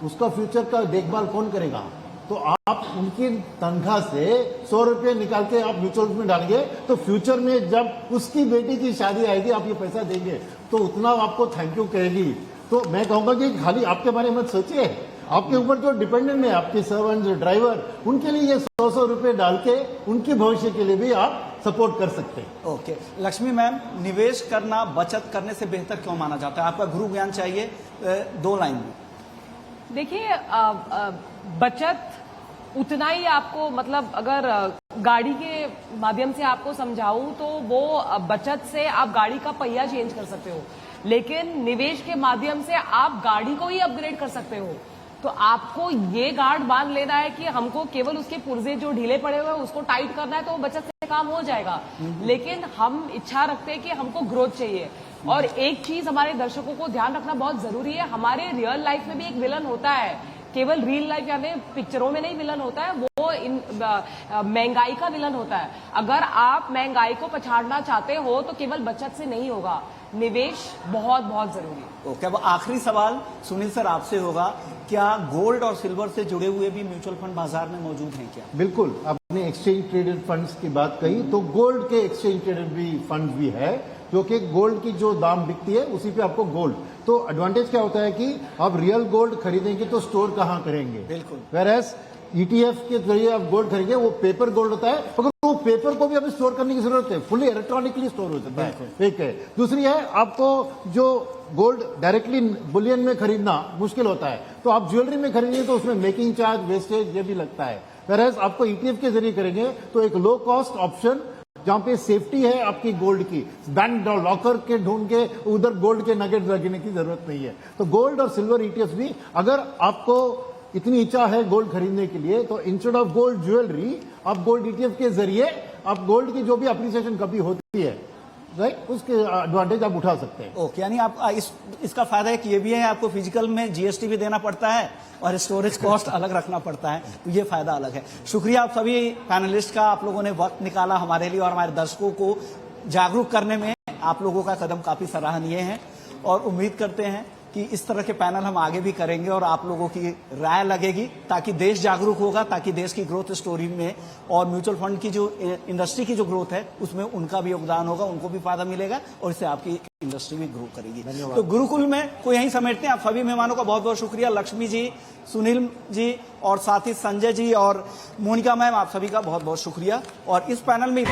उसका फ्यूचर का देखभाल कौन करेगा? तो आप उनकी तनख्वाह से 100 रुपये निकाल के आप म्यूचुअल में डालेंगे तो फ्यूचर में जब उसकी बेटी की शादी आएगी आप ये पैसा देंगे तो उतना आपको थैंक यू कहेगी। तो मैं कहूंगा कि खाली आपके बारे में सोचिए, आपके ऊपर जो डिपेंडेंट है, आपके सर्वेंट, ड्राइवर, उनके लिए ये 100 रुपए डाल के उनके भविष्य के लिए भी आप सपोर्ट कर सकते हैं। ओके। लक्ष्मी मैम, निवेश करना बचत करने से बेहतर क्यों माना जाता है? आपका गुरु ज्ञान चाहिए 2 लाइन में। देखिए, बचत उतना ही आपको, मतलब अगर गाड़ी के माध्यम से आपको समझाऊं तो वो बचत से आप गाड़ी का पहिया चेंज कर सकते हो, लेकिन निवेश के माध्यम से आप गाड़ी को ही अपग्रेड कर सकते हो। तो आपको ये गार्ड बांध लेना है कि हमको केवल उसके पुर्जे जो ढीले पड़े हुए हैं उसको टाइट करना है, तो वो बचत से काम हो जाएगा। लेकिन हम इच्छा रखते हैं कि हमको ग्रोथ चाहिए। और एक चीज हमारे दर्शकों को ध्यान रखना बहुत जरूरी है, हमारे रियल लाइफ में भी एक विलन होता है, केवल रियल लाइफ यानी पिक्चरों में नहीं विलन होता है, वो महंगाई का विलन होता है। अगर आप महंगाई को पछाड़ना चाहते हो तो केवल बचत से नहीं होगा, निवेश बहुत बहुत जरूरी है। ओके। अब आखिरी सवाल सुनील सर आपसे होगा, क्या गोल्ड और सिल्वर से जुड़े हुए भी म्यूचुअल फंड बाजार में मौजूद हैं क्या? बिल्कुल, आपने एक्सचेंज ट्रेडेड फंड्स की बात कही तो गोल्ड के एक्सचेंज ट्रेडेड भी फंड भी है, जो कि गोल्ड की जो दाम बिकती है उसी पे आपको गोल्ड। तो एडवांटेज क्या होता है कि आप रियल गोल्ड खरीदेंगे तो स्टोर कहाँ करेंगे? बिल्कुल। वेरएस ईटीएफ के जरिए आप गोल्ड खरीदेंगे, वो पेपर गोल्ड होता है, मगर वो पेपर को भी अभी स्टोर करने की जरूरत है, फुली इलेक्ट्रॉनिकली स्टोर हो जाता है। एक है। दूसरी है, आपको जो गोल्ड डायरेक्टली बुलियन में खरीदना मुश्किल होता है, तो आप ज्वेलरी में खरीदेंगे तो उसमें मेकिंग चार्ज, वेस्टेज ये भी लगता है। वेरएस आपको ईटीएफ के जरिए करेंगे तो एक लो कॉस्ट ऑप्शन जहां पे सेफ्टी है आपकी गोल्ड की, बैंक लॉकर के ढूंढ के उधर गोल्ड के नगेट रखने की जरूरत नहीं है। तो गोल्ड और सिल्वर ईटीएफ भी, अगर आपको इतनी इच्छा है गोल्ड खरीदने के लिए, तो इंस्टेड ऑफ गोल्ड ज्वेलरी आप गोल्ड ईटीएफ के जरिए आप गोल्ड की जो भी अप्रिसिएशन कभी होती है, राइट, उसके एडवांटेज आप उठा सकते हैं। ओके, यानी आप इसका फायदा है कि ये भी है, आपको फिजिकल में जीएसटी भी देना पड़ता है और स्टोरेज कॉस्ट अलग रखना पड़ता है, तो ये फायदा अलग है। शुक्रिया आप सभी पैनलिस्ट का, आप लोगों ने वक्त निकाला हमारे लिए और हमारे दर्शकों को जागरूक करने में आप लोगों का कदम काफी सराहनीय है और उम्मीद करते हैं कि इस तरह के पैनल हम आगे भी करेंगे और आप लोगों की राय लगेगी, ताकि देश जागरूक होगा, ताकि देश की ग्रोथ स्टोरी में और म्यूचुअल फंड की जो इंडस्ट्री की जो ग्रोथ है उसमें उनका भी योगदान होगा, उनको भी फायदा मिलेगा और इससे आपकी इंडस्ट्री भी ग्रो करेगी। तो गुरुकुल में को यहीं समेटते हैं। आप सभी मेहमानों का बहुत बहुत शुक्रिया, लक्ष्मी जी, सुनील जी और साथ ही संजय जी और मोनिका मैम, आप सभी का बहुत बहुत शुक्रिया। और इस पैनल में